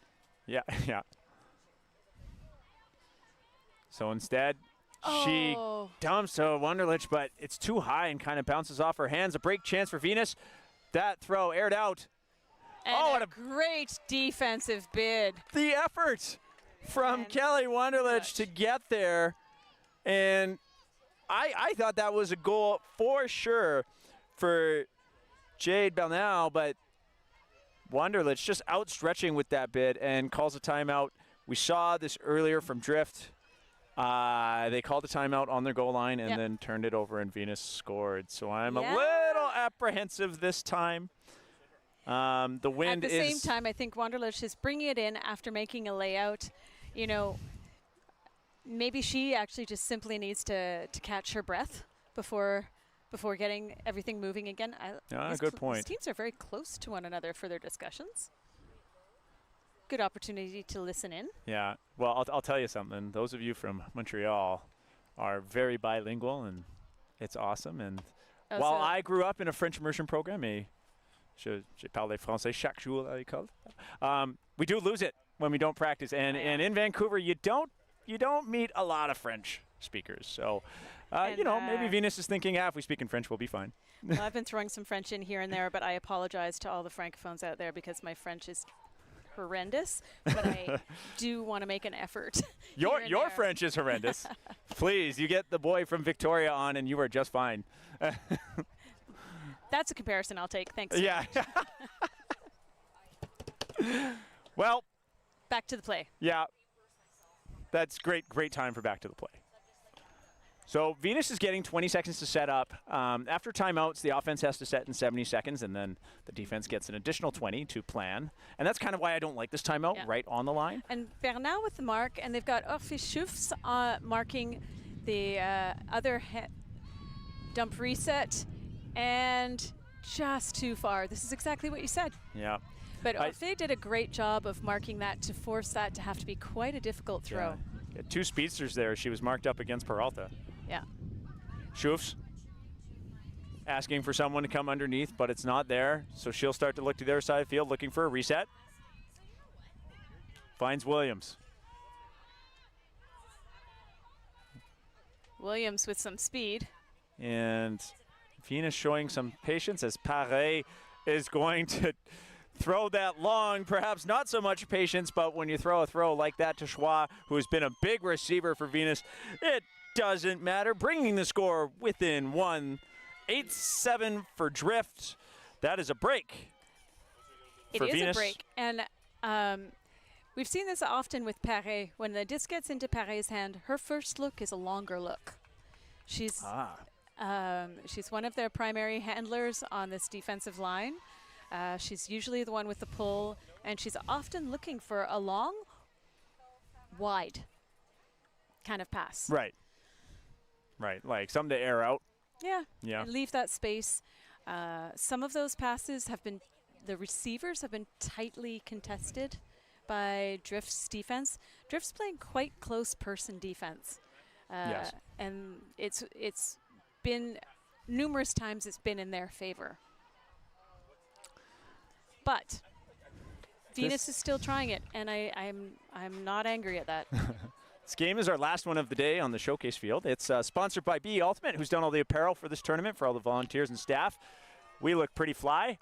Yeah, yeah. So instead, she dumps to Wunderlich, but it's too high and kind of bounces off her hands. A break chance for Venus. That throw aired out. And what a great defensive bid. The effort from Kelly Wunderlich to get there. And I thought that was a goal for sure for Jade Bernal, but Wunderlich just outstretching with that bid and calls a timeout. We saw this earlier from Drift. They called a timeout on their goal line and then turned it over, and Venus scored. So I'm a little apprehensive this time. The wind is... At the same time, I think Wunderlich is bringing it in after making a layout. You know, maybe she actually just simply needs to catch her breath before getting everything moving again. Good point. These teams are very close to one another for their discussions. Good opportunity to listen in. Yeah, well, I'll tell you something. Those of you from Montreal are very bilingual, and it's awesome. And while I grew up in a French immersion program, je parle français chaque jour à l'école. We do lose it when we don't practice, and in Vancouver, you don't meet a lot of French speakers. So, you know, maybe Venus is thinking, if we speak in French, we'll be fine. Well, I've been throwing some French in here and there, but I apologize to all the francophones out there because my French is horrendous, but I do want to make an effort. Your French is horrendous. Please, you get the boy from Victoria on and you are just fine. That's a comparison I'll take. Thanks. Yeah. Well. Back to the play. Yeah. That's great time for back to the play. So Venus is getting 20 seconds to set up. After timeouts, the offense has to set in 70 seconds, and then the defense gets an additional 20 to plan. And that's kind of why I don't like this timeout right on the line. And Bernal with the mark, and they've got Orfischufs marking the other dump reset, and just too far. This is exactly what you said. Yeah. But Orfe did a great job of marking that to force that to have to be quite a difficult throw. Yeah, two speedsters there. She was marked up against Peralta. Yeah. Schufs asking for someone to come underneath, but it's not there. So she'll start to look to the other side of the field, looking for a reset. Finds Williams. Williams with some speed. And Venus showing some patience as Paré is going to throw that long, perhaps not so much patience, but when you throw a throw like that to Schwa, who has been a big receiver for Venus, it doesn't matter. Bringing the score within one. 8-7 for Drift. That is a break for Venus. It is a break. And we've seen this often with Paré. When the disc gets into Paré's hand, her first look is a longer look. She's one of their primary handlers on this defensive line. She's usually the one with the pull, and she's often looking for a long, wide kind of pass. Right. Right, like something to air out. Yeah. And leave that space. Some of those passes the receivers have been tightly contested by Drift's defense. Drift's playing quite close person defense. Yes. And it's been numerous times it's been in their favor. But Venus is still trying it, and I'm not angry at that. This game is our last one of the day on the showcase field. It's sponsored by BE Ultimate, who's done all the apparel for this tournament for all the volunteers and staff. We look pretty fly.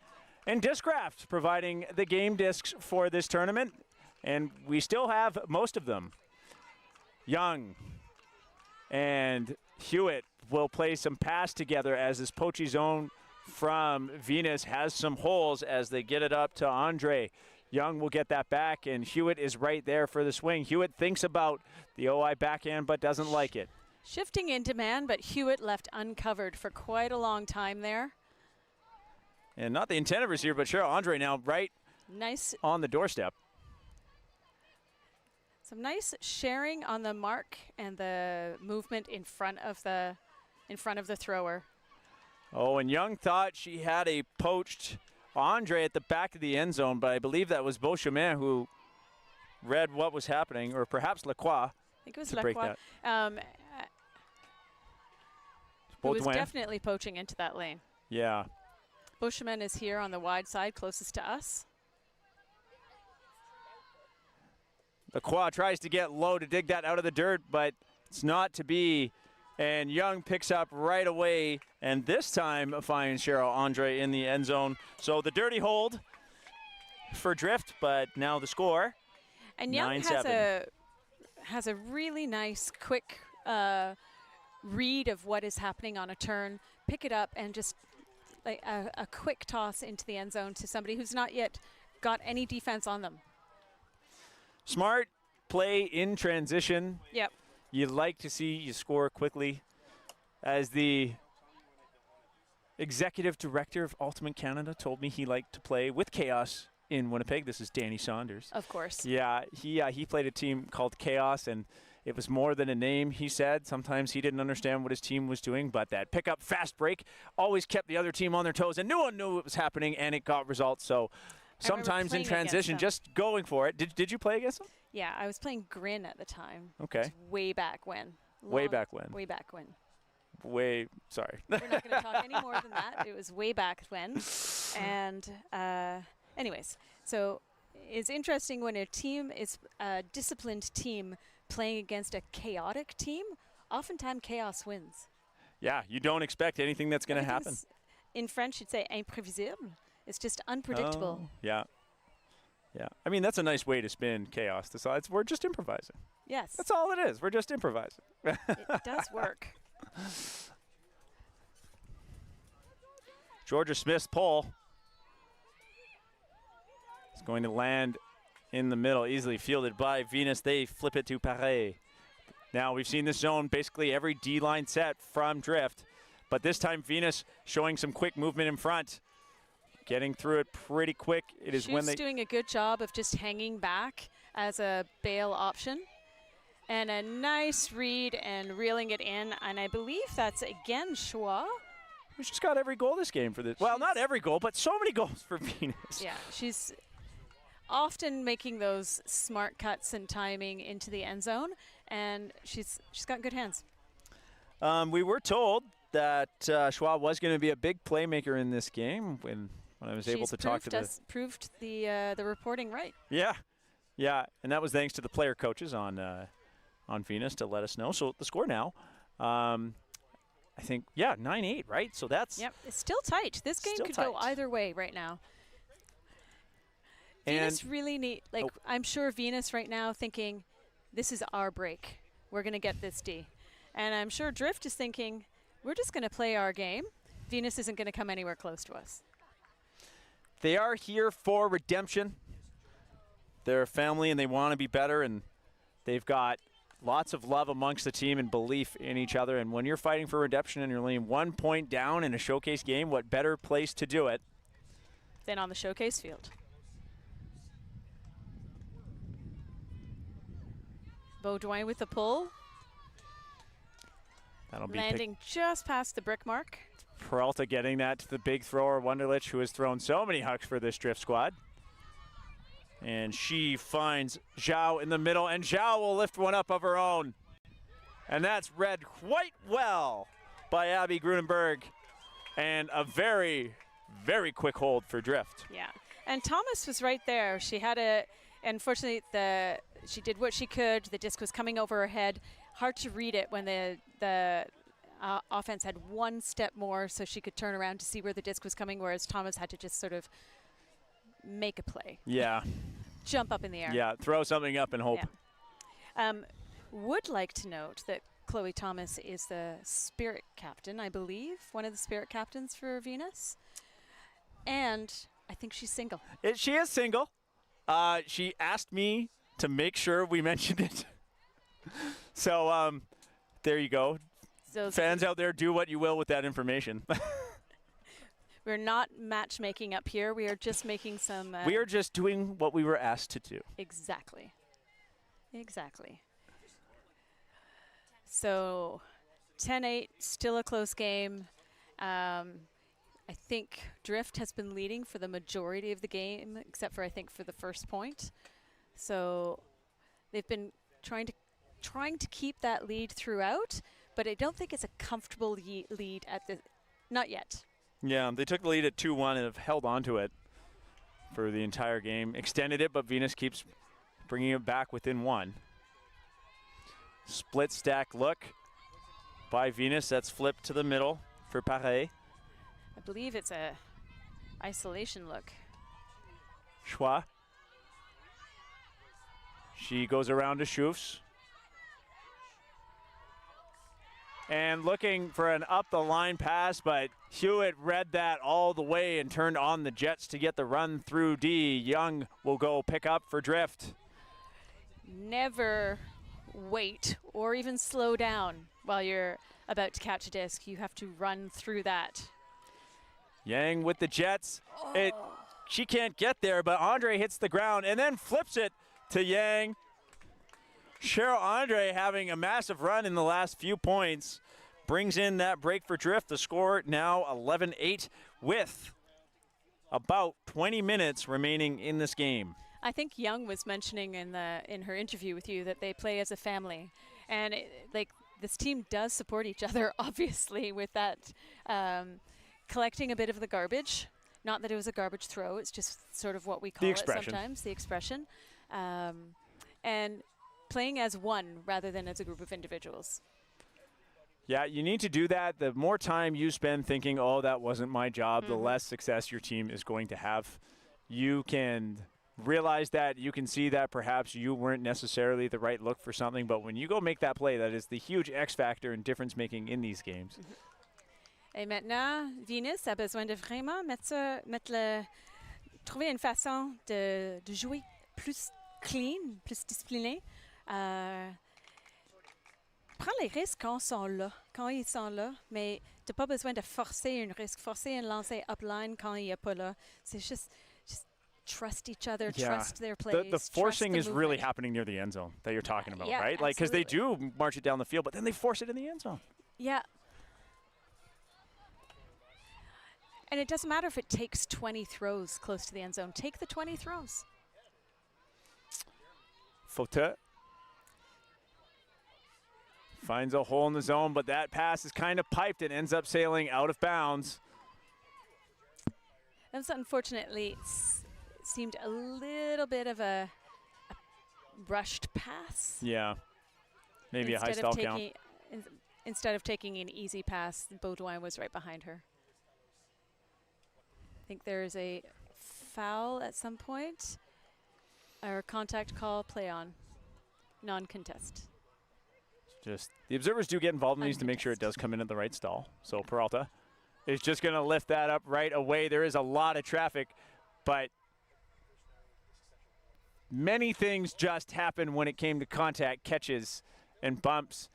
And Discraft providing the game discs for this tournament, and we still have most of them. Young and Hewitt will play some pass together as this poachy zone from Venus has some holes as they get it up to Andre. Young will get that back, and Hewitt is right there for the swing. Hewitt thinks about the OI backhand but doesn't like it. Shifting into man, but Hewitt left uncovered for quite a long time there. And not the intent of receiver, but Cheryl Andre now right on the doorstep. Some nice sharing on the mark and the movement in front of the thrower. Oh, and Young thought she had a poached Andre at the back of the end zone, but I believe that was Beauchemin who read what was happening, or perhaps Lacroix. I think it was Lacroix. Who was definitely poaching into that lane. Yeah. Bushman is here on the wide side, closest to us. Lacroix tries to get low to dig that out of the dirt, but it's not to be. And Young picks up right away, and this time finds Cheryl Andre in the end zone. So the dirty hold for Drift, but now the score. And Young has a really nice, quick read of what is happening on a turn. Pick it up and just like a quick toss into the end zone to somebody who's not yet got any defense on them. Smart play in transition. Yep. You'd like to see you score quickly. As the executive director of Ultimate Canada told me he liked to play with Chaos in Winnipeg. This is Danny Saunders. Of course. Yeah, he played a team called Chaos, and it was more than a name, he said. Sometimes he didn't understand what his team was doing, but that pickup fast break always kept the other team on their toes, and no one knew what was happening, and it got results. So sometimes in transition, just going for it. Did you play against them? Yeah, I was playing Grin at the time. Okay. Way back when. Way back when. Way back when. Sorry. We're not going to talk any more than that. It was way back when. And anyways, so it's interesting when a team is a disciplined team playing against a chaotic team, oftentimes chaos wins. Yeah, you don't expect anything that's going to happen. In French, you'd say imprévisible. It's just unpredictable. Oh, yeah. Yeah. I mean, that's a nice way to spin chaos. We're just improvising. Yes. That's all it is. We're just improvising. It does work. Georgia Smith's pull is going to land in the middle, easily fielded by Venus. They flip it to Paré. Now we've seen this zone basically every D-line set from Drift, but this time Venus showing some quick movement in front. Getting through it pretty quick. It is when they doing a good job of just hanging back as a bail option. And a nice read and reeling it in. And I believe that's again Schwa. She's got every goal this game for this. Well, not every goal, but so many goals for Venus. Yeah, she's often making those smart cuts and timing into the end zone, and she's got good hands. We were told that Schwab was going to be a big playmaker in this game when I was able to talk to proved the reporting right. Yeah, and that was thanks to the player coaches on Venus to let us know. So the score now, I think, 9-8, right? So that's it's still tight. This game could go either way right now. Venus really need, I'm sure Venus right now thinking, this is our break. We're going to get this D. And I'm sure Drift is thinking, we're just going to play our game. Venus isn't going to come anywhere close to us. They are here for redemption. They're a family and they want to be better, and they've got lots of love amongst the team and belief in each other. And when you're fighting for redemption and you're laying 1 point down in a showcase game, what better place to do it than on the showcase field? Beaudoin with the pull. That'll be landing just past the brick mark. Peralta getting that to the big thrower, Wunderlich, who has thrown so many hucks for this Drift squad. And she finds Zhao in the middle, and Zhao will lift one up of her own. And that's read quite well by Abby Grunenberg. And a very, very quick hold for Drift. Yeah, and Thomas was right there. She had unfortunately, she did what she could. The disc was coming over her head. Hard to read it when the offense had one step more so she could turn around to see where the disc was coming, whereas Thomas had to just sort of make a play. Yeah. Jump up in the air. Yeah, throw something up and hope. Yeah. Would like to note that Chloe Thomas is the spirit captain, I believe, one of the spirit captains for Venus. And I think she's single. She is single. She asked me to make sure we mentioned it. So there you go. So fans out there, do what you will with that information. We're not matchmaking up here. We are just making some... we are just doing what we were asked to do. Exactly. Exactly. So 10-8, still a close game. I think Drift has been leading for the majority of the game, except for, I think, for the first point. So they've been trying to keep that lead throughout, but I don't think it's a comfortable lead at the... Not yet. Yeah, they took the lead at 2-1 and have held on to it for the entire game. Extended it, but Venus keeps bringing it back within 1. Split stack look by Venus. That's flipped to the middle for Paré. I believe it's a isolation look. Chua. She goes around to Schoofs. And looking for an up-the-line pass, but Hewitt read that all the way and turned on the Jets to get the run through D. Young will go pick up for Drift. Never wait or even slow down while you're about to catch a disc. You have to run through that. Yang with the Jets. She can't get there, but Andre hits the ground and then flips it to Yang. Cheryl Andre having a massive run in the last few points. Brings in that break for Drift. The score now 11-8 with about 20 minutes remaining in this game. I think Young was mentioning in her interview with you that they play as a family. And this team does support each other, obviously, with that collecting a bit of the garbage. Not that it was a garbage throw, it's just sort of what we call it sometimes, the expression. And playing as one rather than as a group of individuals. Yeah, you need to do that. The more time you spend thinking, oh, that wasn't my job, the less success your team is going to have. You can realize that, you can see that perhaps you weren't necessarily the right look for something, but when you go make that play, that is the huge X factor and difference making in these games. Et maintenant, Venus a besoin de vraiment trouver une façon de jouer plus clean, plus discipliné. Prends les risques quand ils sont là, mais tu n'as pas besoin de forcer un lancer upline quand il n'est pas là. C'est just trust each other, trust their plays. The forcing is really happening near the end zone that you're talking about, right? Like, because they do march it down the field, but then they force it in the end zone. Yeah. And it doesn't matter if it takes 20 throws close to the end zone. Take the 20 throws. Faute. Finds a hole in the zone, but that pass is kind of piped and ends up sailing out of bounds. That's unfortunately seemed a little bit of a rushed pass. Yeah. Maybe a high stall count. Instead of taking an easy pass, Baudouin was right behind her. I think there's a foul at some point. Or contact call, play on, non-contest. Just the observers do get involved in these to make sure it does come in at the right stall. So Peralta is just going to lift that up right away. There is a lot of traffic, but many things just happened when it came to contact, catches, and bumps.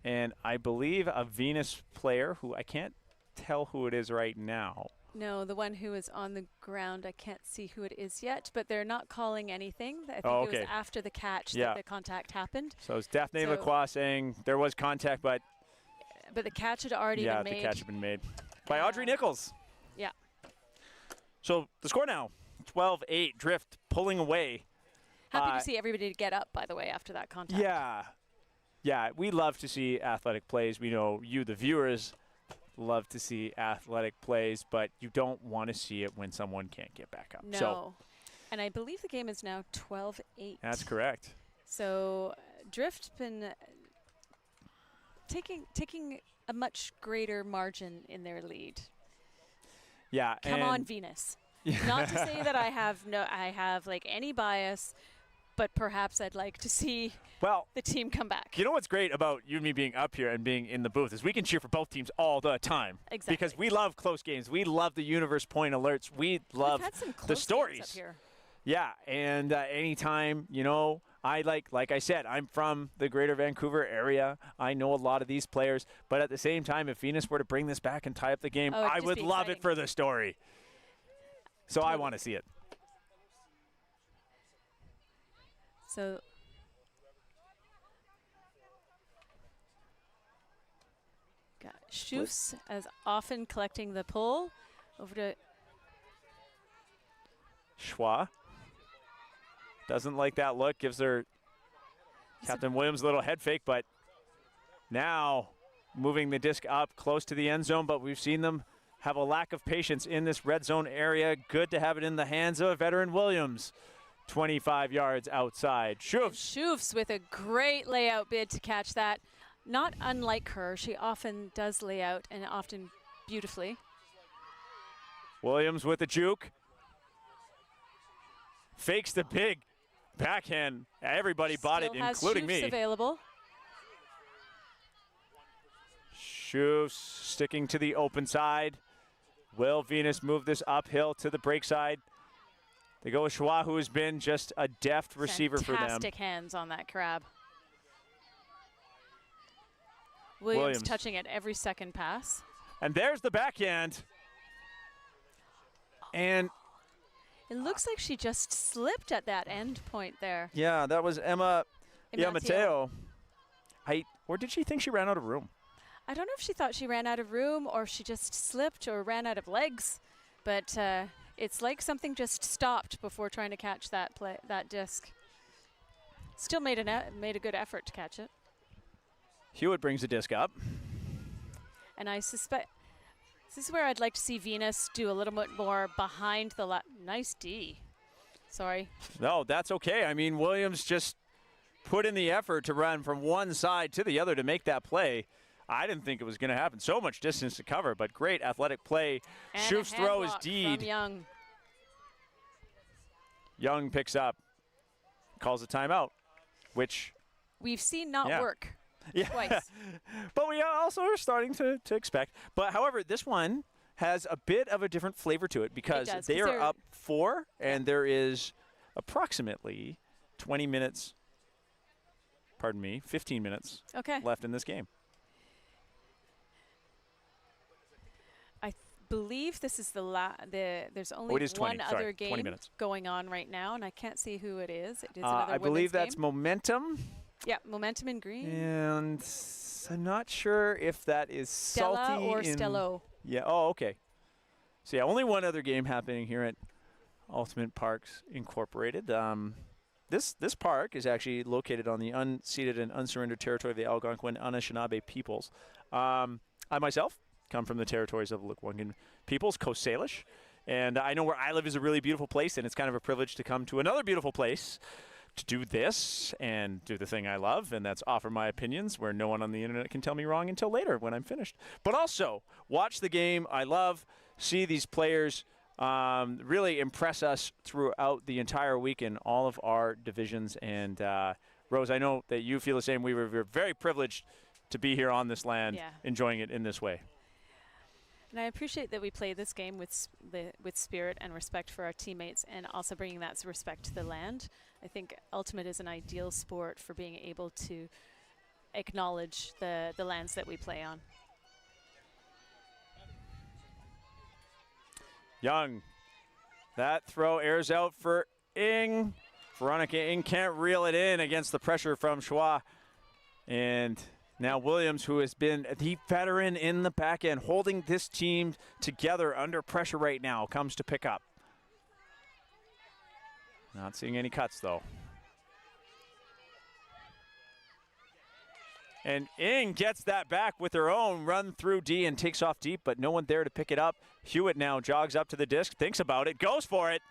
And I believe a Venus player, who I can't tell who it is right now. No, the one who is on the ground, I can't see who it is yet, but they're not calling anything. I think it was after the catch that the contact happened. So it's Daphne Lacroix saying there was contact, but the catch had already been made. Yeah, the catch had been made by Audrey Nichols. Yeah. So the score now, 12-8, Drift pulling away. Happy to see everybody get up, by the way, after that contact. Yeah, we love to see athletic plays. We know you, the viewers, love to see athletic plays, but you don't want to see it when someone can't get back up. No. And I believe the game is now 12-8. That's correct. So Drift been taking a much greater margin in their lead. Yeah. Come on, Venus. Not to say that I have like any bias, but perhaps I'd like to see the team come back. You know what's great about you and me being up here and being in the booth is we can cheer for both teams all the time. Exactly. Because we love close games. We love the universe point alerts. We love the stories. Up here. Yeah, and anytime, I like I said, I'm from the greater Vancouver area. I know a lot of these players, but at the same time, if Venus were to bring this back and tie up the game, I would love it for the story. So I want to see it. So got Schoofs as often collecting the pull over to Schwa. Doesn't like that look, gives her Captain Williams a little head fake, but now moving the disc up close to the end zone, but we've seen them have a lack of patience in this red zone area. Good to have it in the hands of veteran Williams. 25 yards outside. Schoofs with a great layout bid to catch that. Not unlike her, she often does lay out and often beautifully. Williams with the juke. Fakes the big backhand. Everybody bought it, including me. Available. Schoofs sticking to the open side. Will Venus move this uphill to the break side? They go with Schwa, who has been just a deft receiver for them. Fantastic hands on that crab. Williams touching it every second pass. And there's the backhand. And it looks like she just slipped at that end point there. Yeah, that was Emma Mateo. Or did she think she ran out of room? I don't know if she thought she ran out of room or if she just slipped or ran out of legs, but it's like something just stopped before trying to catch that disc. Still made a good effort to catch it. Hewitt brings the disc up. And I suspect this is where I'd like to see Venus do a little bit more behind the nice D. Sorry. No, that's okay. I mean, Williams just put in the effort to run from one side to the other to make that play. I didn't think it was going to happen. So much distance to cover, but great athletic play. Schoof's throw is deed. Young. Young picks up, calls a timeout, which we've seen not work. Yeah. Twice. But we also are starting to expect. But however, this one has a bit of a different flavor to it because they are up 4 and there is approximately 15 minutes left in this game. I believe this is there's only one other game going on right now, and I can't see who it is. It is another I believe game. that's Momentum. Yeah, Momentum in green. And I'm not sure if that is Stella Salty or Stello. Yeah, oh, okay. So yeah, only one other game happening here at Ultimate Parks Incorporated. This park is actually located on the unceded and unsurrendered territory of the Algonquin Anishinaabe peoples. I myself come from the territories of the Lekwungen peoples, Coast Salish. And I know where I live is a really beautiful place, and it's kind of a privilege to come to another beautiful place to do this and do the thing I love, and that's offer my opinions where no one on the internet can tell me wrong until later when I'm finished. But also, watch the game I love, see these players really impress us throughout the entire week in all of our divisions. And Rose, I know that you feel the same. We're very privileged to be here on this land, enjoying it in this way. And I appreciate that we play this game with spirit and respect for our teammates, and also bringing that respect to the land. I think Ultimate is an ideal sport for being able to acknowledge the lands that we play on. Young, that throw airs out for Ng. Veronica Ng can't reel it in against the pressure from Schwa. And now Williams, who has been the veteran in the back end, holding this team together under pressure right now, comes to pick up. Not seeing any cuts, though. And Ng gets that back with her own run through D and takes off deep, but no one there to pick it up. Hewitt now jogs up to the disc, thinks about it, goes for it.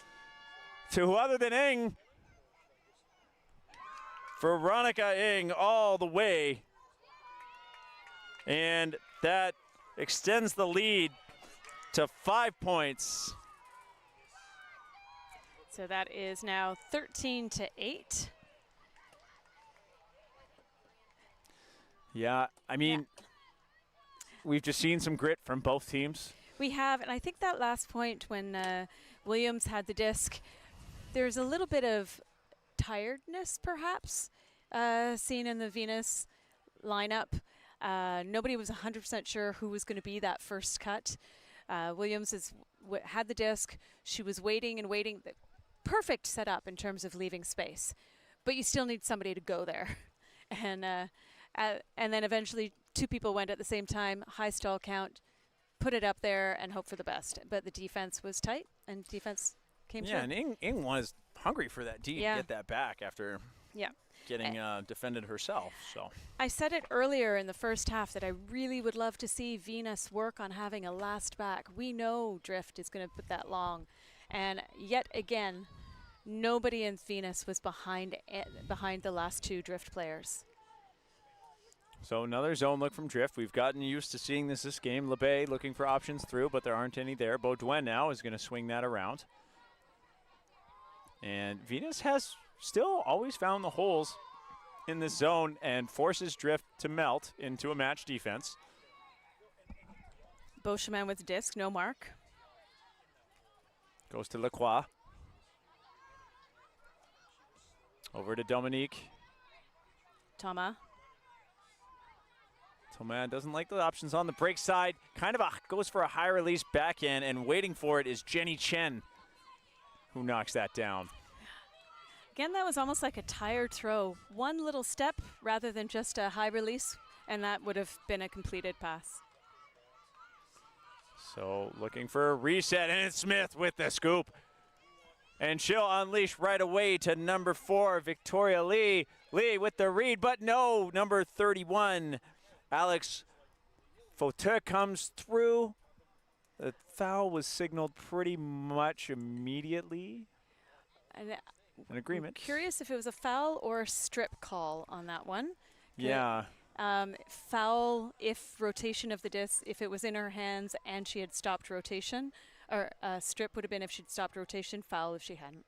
To who other than Ng. Veronica Ng all the way. And that extends the lead to 5 points. So that is now 13-8. Yeah, I mean, we've just seen some grit from both teams. We have, and I think that last point when Williams had the disc, there's a little bit of tiredness, perhaps, seen in the Venus lineup. Nobody was 100% sure who was going to be that first cut. Williams had the disc. She was waiting and waiting. Perfect setup in terms of leaving space, but you still need somebody to go there. And then eventually 2 people went at the same time, high stall count, put it up there and hope for the best. But the defense was tight, and defense came through. Yeah, and Ng was hungry for that D to get that back after. Yeah. getting defended herself. So I said it earlier in the first half that I really would love to see Venus work on having a last back. We know Drift is going to put that long. And yet again, nobody in Venus was behind the last two Drift players. So another zone look from Drift. We've gotten used to seeing this game. LeBay looking for options through, but there aren't any there. Baudouin now is going to swing that around. And Venus has still always found the holes in this zone and forces Drift to melt into a match defense. Beauchemin with disc, no mark. Goes to Lacroix. Over to Dominique. Thomas. Thomas doesn't like the options on the break side. Kind of goes for a high release backhand, and waiting for it is Jenny Chen, who knocks that down. Again, that was almost like a tired throw. One little step rather than just a high release, and that would have been a completed pass. So looking for a reset, and it's Smith with the scoop. And she'll unleash right away to number 4, Victoria Lee. Lee with the read, but no, number 31, Alex Fauteux comes through. The foul was signaled pretty much immediately. An agreement. I'm curious if it was a foul or a strip call on that one. Yeah. Foul if rotation of the disc, if it was in her hands and she had stopped rotation. Or strip would have been if she'd stopped rotation, foul if she hadn't.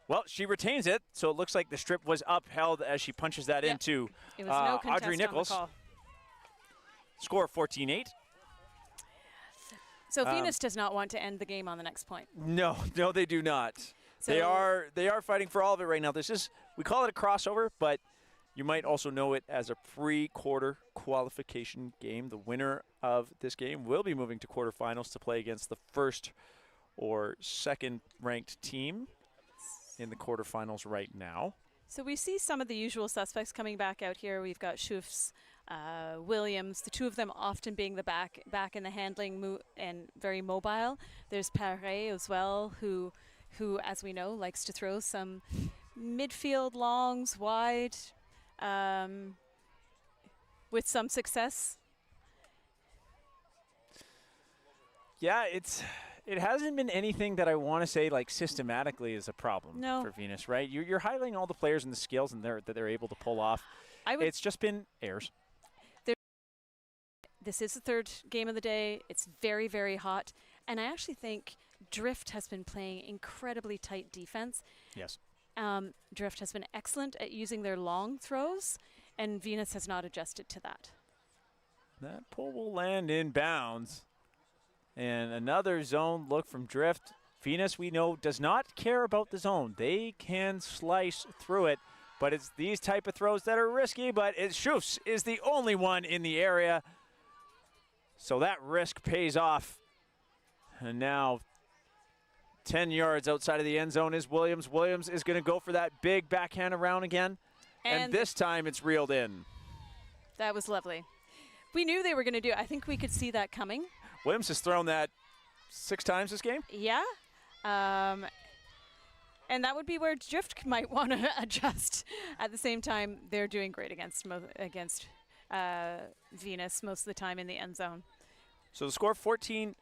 Well, she retains it, so it looks like the strip was upheld as she punches that into it was no contest Audrey Nichols. On the call. Score 14-8. So Venus does not want to end the game on the next point. No, they do not. So they are fighting for all of it right now. We call it a crossover, but you might also know it as a pre-quarter qualification game. The winner of this game will be moving to quarterfinals to play against the first or second ranked team in the quarterfinals right now. So we see some of the usual suspects coming back out here. We've got Schoofs, Williams, the two of them often being the back in the handling and very mobile. There's Paré as well, who, as we know, likes to throw some midfield longs wide with some success. Yeah, it hasn't been anything that I want to say like systematically is a problem for Venus, right? You're highlighting all the players and the skills and that they're able to pull off. It's just been errors. This is the third game of the day. It's very, very hot. And I actually think Drift has been playing incredibly tight defense. Yes. Drift has been excellent at using their long throws, and Venus has not adjusted to that. That pull will land in bounds. And another zone look from Drift. Venus, we know, does not care about the zone. They can slice through it, but it's these type of throws that are risky, but Schoofs is the only one in the area. So that risk pays off. And now 10 yards outside of the end zone is Williams. Williams is going to go for that big backhand around again. And this time it's reeled in. That was lovely. We knew they were going to do it. I think we could see that coming. Williams has thrown that 6 times this game. Yeah. And that would be where Drift might want to adjust. At the same time, they're doing great against Venus most of the time in the end zone. So the score 14-9.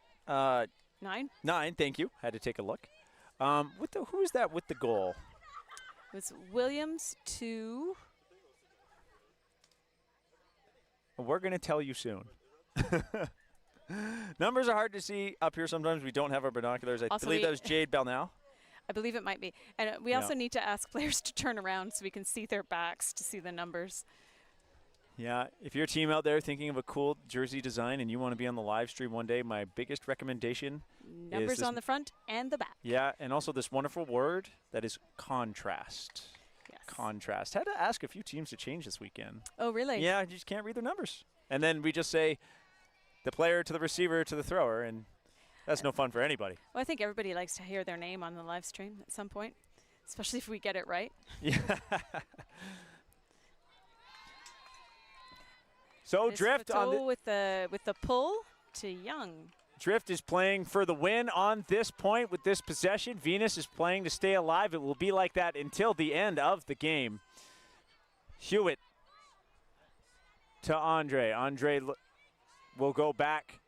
9, thank you. Had to take a look. Who is that with the goal? It was Williams to... We're going to tell you soon. Numbers are hard to see up here sometimes. We don't have our binoculars. I believe that was Jade Belnell. I believe it might be. And we also need to ask players to turn around so we can see their backs to see the numbers. Yeah, if you're a team out there thinking of a cool jersey design and you want to be on the live stream one day, my biggest recommendation numbers on the front and the back. Yeah, and also this wonderful word that is contrast. Yes. Contrast. Had to ask a few teams to change this weekend. Oh, really? Yeah, you just can't read their numbers. And then we just say the player to the receiver to the thrower, and that's no fun for anybody. Well, I think everybody likes to hear their name on the live stream at some point, especially if we get it right. Yeah. So Drift on with the pull to Young. Drift is playing for the win on this point with this possession. Venus is playing to stay alive. It will be like that until the end of the game. Hewitt to Andre. Andre will go back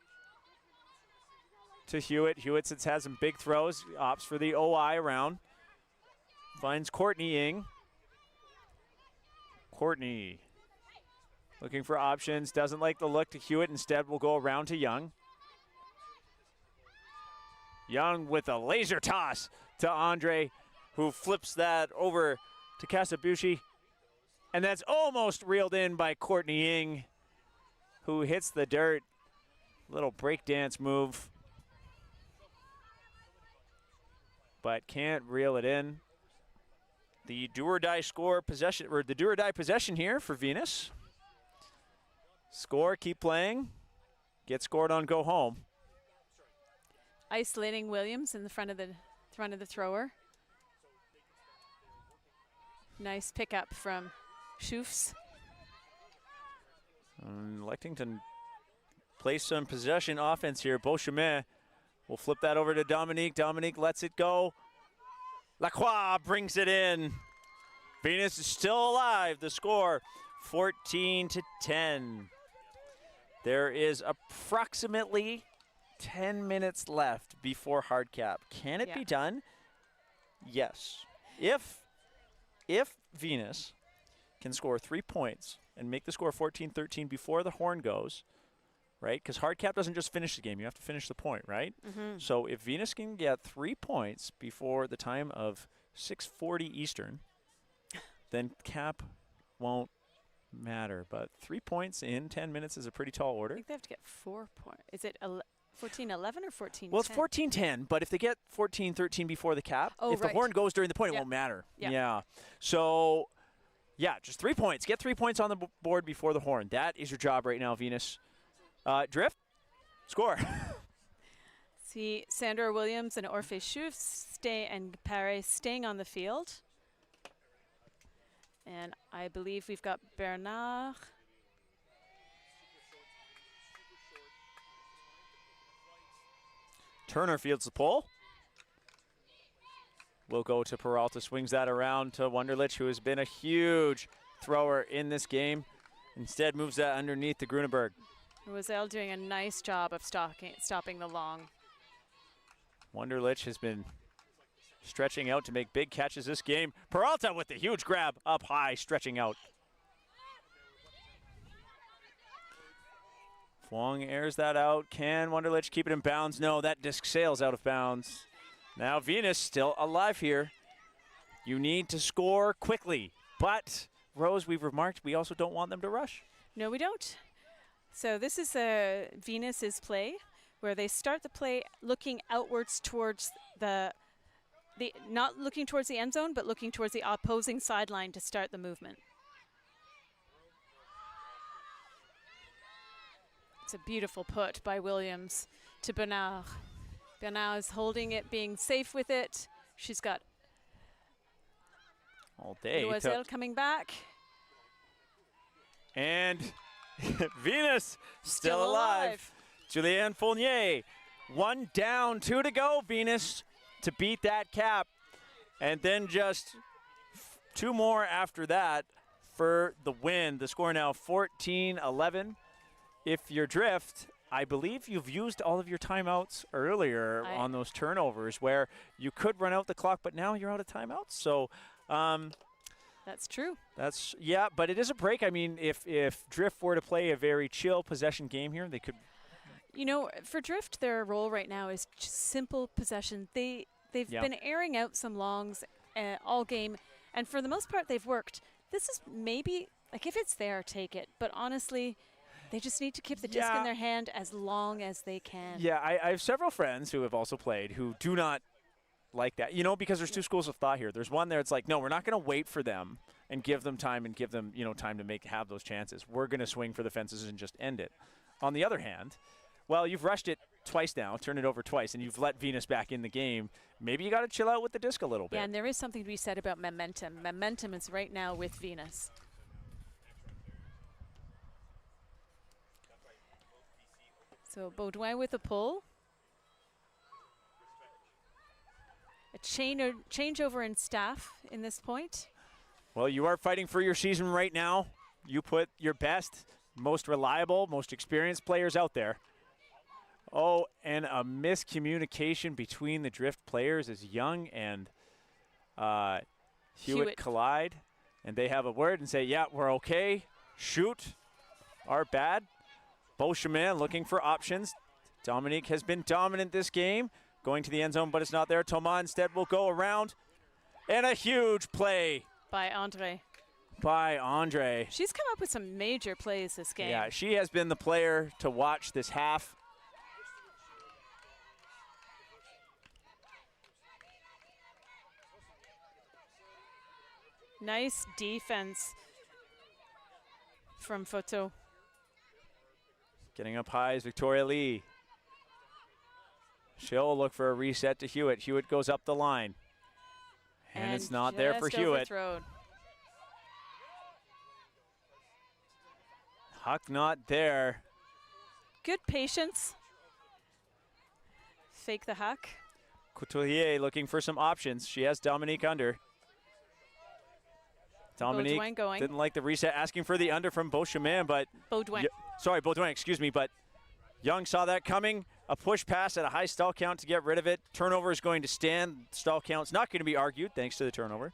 to Hewitt. Hewitt has some big throws, opts for the OI around. Finds Courtney Ing. Courtney looking for options, doesn't like the look to Hewitt, instead will go around to Young. Young with a laser toss to Andre, who flips that over to Kasabushi. And that's almost reeled in by Courtney Ing, who hits the dirt. Little breakdance move, but can't reel it in. The do-or-die score possession, or the do-or-die possession here for Venus. Score, keep playing, get scored on, go home. Isolating Williams in the front of the thrower. Nice pickup from Schoofs. Electing to play some possession offense here. Beauchemin will flip that over to Dominique. Dominique lets it go. Lacroix brings it in. Venus is still alive. The score 14-10. There is approximately 10 minutes left before hard cap. Can it be done? Yes. If Venus can score 3 points and make the score 14-13 before the horn goes, right? Because hard cap doesn't just finish the game. You have to finish the point, right? Mm-hmm. So if Venus can get 3 points before the time of 6:40 Eastern, then cap won't matter. But 3 points in 10 minutes is a pretty tall I order. think they have to get 4 points. Is it 14-11 or 14-10? Well, it's 14-10, but if they get 14-13 before the cap, if the horn goes during the point, it won't matter. Yeah. So, yeah, just 3 points. Get 3 points on the board before the horn. That is your job right now, Venus. Drift, score. See Sandra Williams and Orphe Schoofs and Paris staying on the field. And I believe we've got Bernard. Turner fields the pole. Will go to Peralta, swings that around to Wunderlich, who has been a huge thrower in this game. Instead moves that underneath to Grunenberg. Roselle doing a nice job of stopping the long. Wunderlich has been stretching out to make big catches this game. Peralta with the huge grab up high, stretching out. Fwong airs that out. Can Wunderlich keep it in bounds? No, that disc sails out of bounds. Now Venus still alive here. You need to score quickly. But, Rose, we've remarked we also don't want them to rush. No, we don't. So this is Venus's play, where they start the play looking outwards towards not looking towards the end zone, but looking towards the opposing sideline to start the movement. It's a beautiful put by Williams to Bernard. Bernard is holding it, being safe with it. She's got all day. Loisel coming back. And Venus still alive. Julianne Fournier, 1 down, 2 to go. Venus to beat that cap. And then just 2 more after that for the win. The score now 14-11. If you're Drift, I believe you've used all of your timeouts earlier on those turnovers where you could run out the clock, but now you're out of timeouts. So that's true. Yeah, but it is a break. I mean, if Drift were to play a very chill possession game here, they could. You know, for Drift, their role right now is just simple possession. They've been airing out some longs all game, and for the most part, they've worked. This is maybe, like, if it's there, take it. But honestly, they just need to keep the disc in their hand as long as they can. Yeah, I have several friends who have also played who do not like that, you know, because there's 2 schools of thought here. There's one there, it's like, no, we're not going to wait for them and give them time and give them, time to have those chances. We're going to swing for the fences and just end it. On the other hand, well, you've rushed it twice now, turned it over twice, and you've let Venus back in the game. Maybe you got to chill out with the disc a little bit. Yeah, and there is something to be said about momentum. Momentum is right now with Venus. So Baudouin with a pull. changeover in staff in this point. Well, you are fighting for your season right now. You put your best, most reliable, most experienced players out there. Oh, and a miscommunication between the Drift players as Young and Hewitt collide. And they have a word and say, yeah, we're okay. Shoot. Are bad. Beauchemin looking for options. Dominique has been dominant this game. Going to the end zone, but it's not there. Thomas instead will go around. And a huge play. By Andre. She's come up with some major plays this game. Yeah, she has been the player to watch this half. Nice defense from Photo. Getting up high is Victoria Lee. She'll look for a reset to Hewitt. Hewitt goes up the line. And it's not there for Hewitt. Overthrown. Huck not there. Good patience. Fake the huck. Couturier looking for some options. She has Dominique under. Dominique didn't like the reset, asking for the under from Beauchemin, but Baudouin. Baudouin, excuse me, but Young saw that coming. A push pass at a high stall count to get rid of it. Turnover is going to stand. Stall count's not going to be argued thanks to the turnover.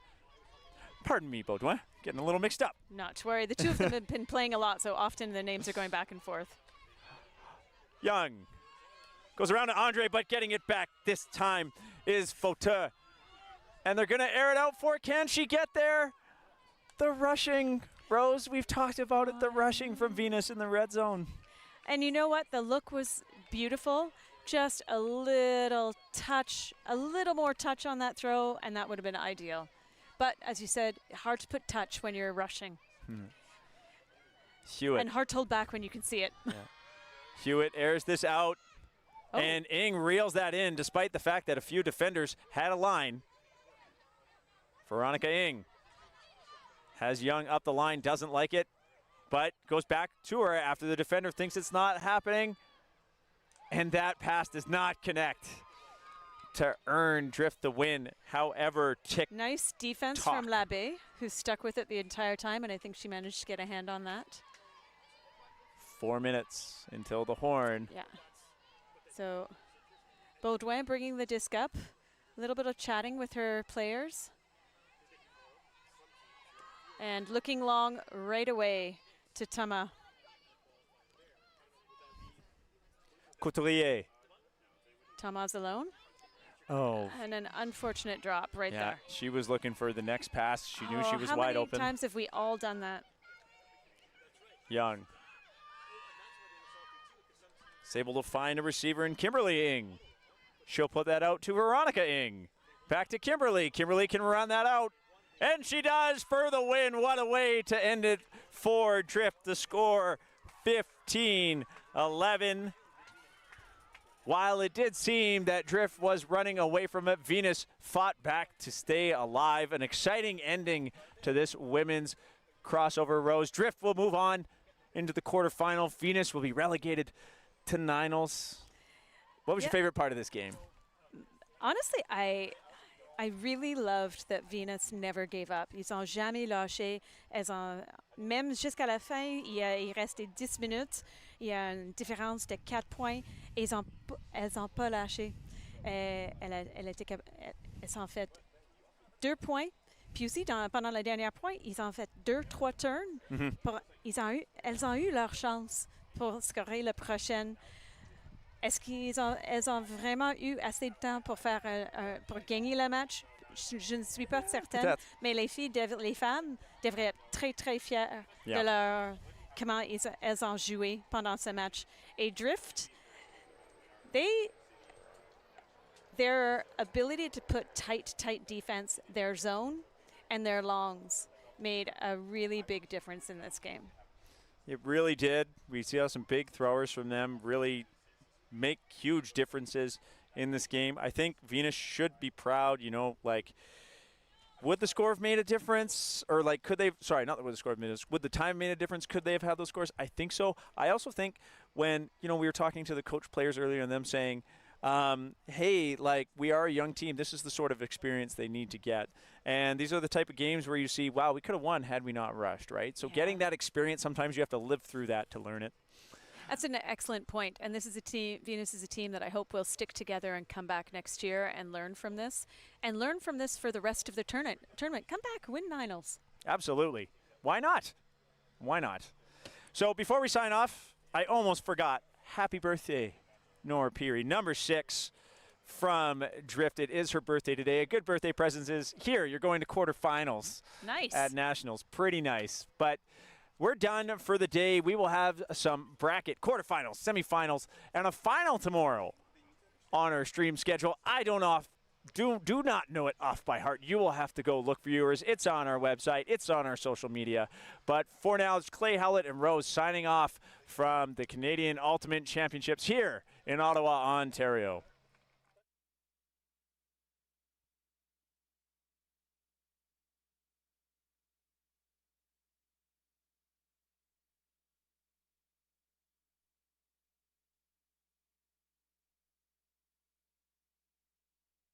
Pardon me, Baudouin. Getting a little mixed up. Not to worry. The two of them have been playing a lot, so often the names are going back and forth. Young goes around to Andre, but getting it back this time is Fauteux. And they're going to air it out for, can she get there? The rushing, Rose, we've talked about it, the rushing from Vénus in the red zone. And you know what? The look was beautiful. Just a little touch, a little more touch on that throw, and that would have been ideal. But as you said, hard to put touch when you're rushing. Hewitt. And hard to hold back when you can see it. Yeah. Hewitt airs this out, and Ng reels that in despite the fact that a few defenders had a line. Veronica Ng has Young up the line, doesn't like it, but goes back to her after the defender thinks it's not happening. And that pass does not connect to earn Drift the win. However, nice defense from Labbé, who stuck with it the entire time, and I think she managed to get a hand on that. 4 minutes until the horn. Yeah. So Baudouin bringing the disc up. A little bit of chatting with her players. And looking long right away to Thomas. Couturier. Thomas alone. Oh. And an unfortunate drop right there. Yeah, she was looking for the next pass. She knew she was wide open. How many times have we all done that? Young. Is able to find a receiver in Kimberly Ng. She'll put that out to Veronica Ng. Back to Kimberly. Kimberly can run that out. And she does for the win. What a way to end it for Drift. The score 15-11. While it did seem that Drift was running away from it, Vénus fought back to stay alive. An exciting ending to this women's crossover, Rose. Drift will move on into the quarterfinal. Vénus will be relegated to Ninals. What was your favorite part of this game? Honestly, I really loved that Vénus never gave up. Ils ont jamais lâché. Même jusqu'à la fin, il restait 10 minutes. Il y a une différence de 4 points. Et elles n'ont pas lâché. Elles ont fait 2 points. Puis aussi, pendant le dernier point, ils ont fait 2-3 turns. Elles ont eu leur chance pour scorer le prochain. Est-ce qu'elles ont vraiment eu assez de temps pour gagner le match? Je ne suis pas certaine. Mais les femmes devraient être très, très fières de comment elles ont joué pendant ce match. Et Drift, their ability to put tight defense, their zone, and their longs made a really big difference in this game. It really did. We saw some big throwers from them really make huge differences in this game. I think Vénus should be proud, would the score have made a difference? Or could they, not would the score have made a difference, would the time made a difference? Could they have had those scores? I think so. I also think when, we were talking to the coach players earlier and them saying, hey, like, we are a young team. This is the sort of experience they need to get. And these are the type of games where you see, wow, we could have won had we not rushed, right? So getting that experience, sometimes you have to live through that to learn it. That's an excellent point. And this is a team, Venus is a team that I hope will stick together and come back next year and learn from this. And learn from this for the rest of the tournament. Come back, win finals. Absolutely. Why not? Why not? So before we sign off, I almost forgot. Happy birthday, Nora Peary. Number 6 from Drift. It is her birthday today. A good birthday present is here. You're going to quarterfinals. Nice. At Nationals. Pretty nice. But we're done for the day. We will have some bracket, quarterfinals, semifinals, and a final tomorrow on our stream schedule. I do not know it off by heart. You will have to go look for yours. It's on our website. It's on our social media. But for now, it's Clay Howlett and Rose signing off from the Canadian Ultimate Championships here in Ottawa, Ontario.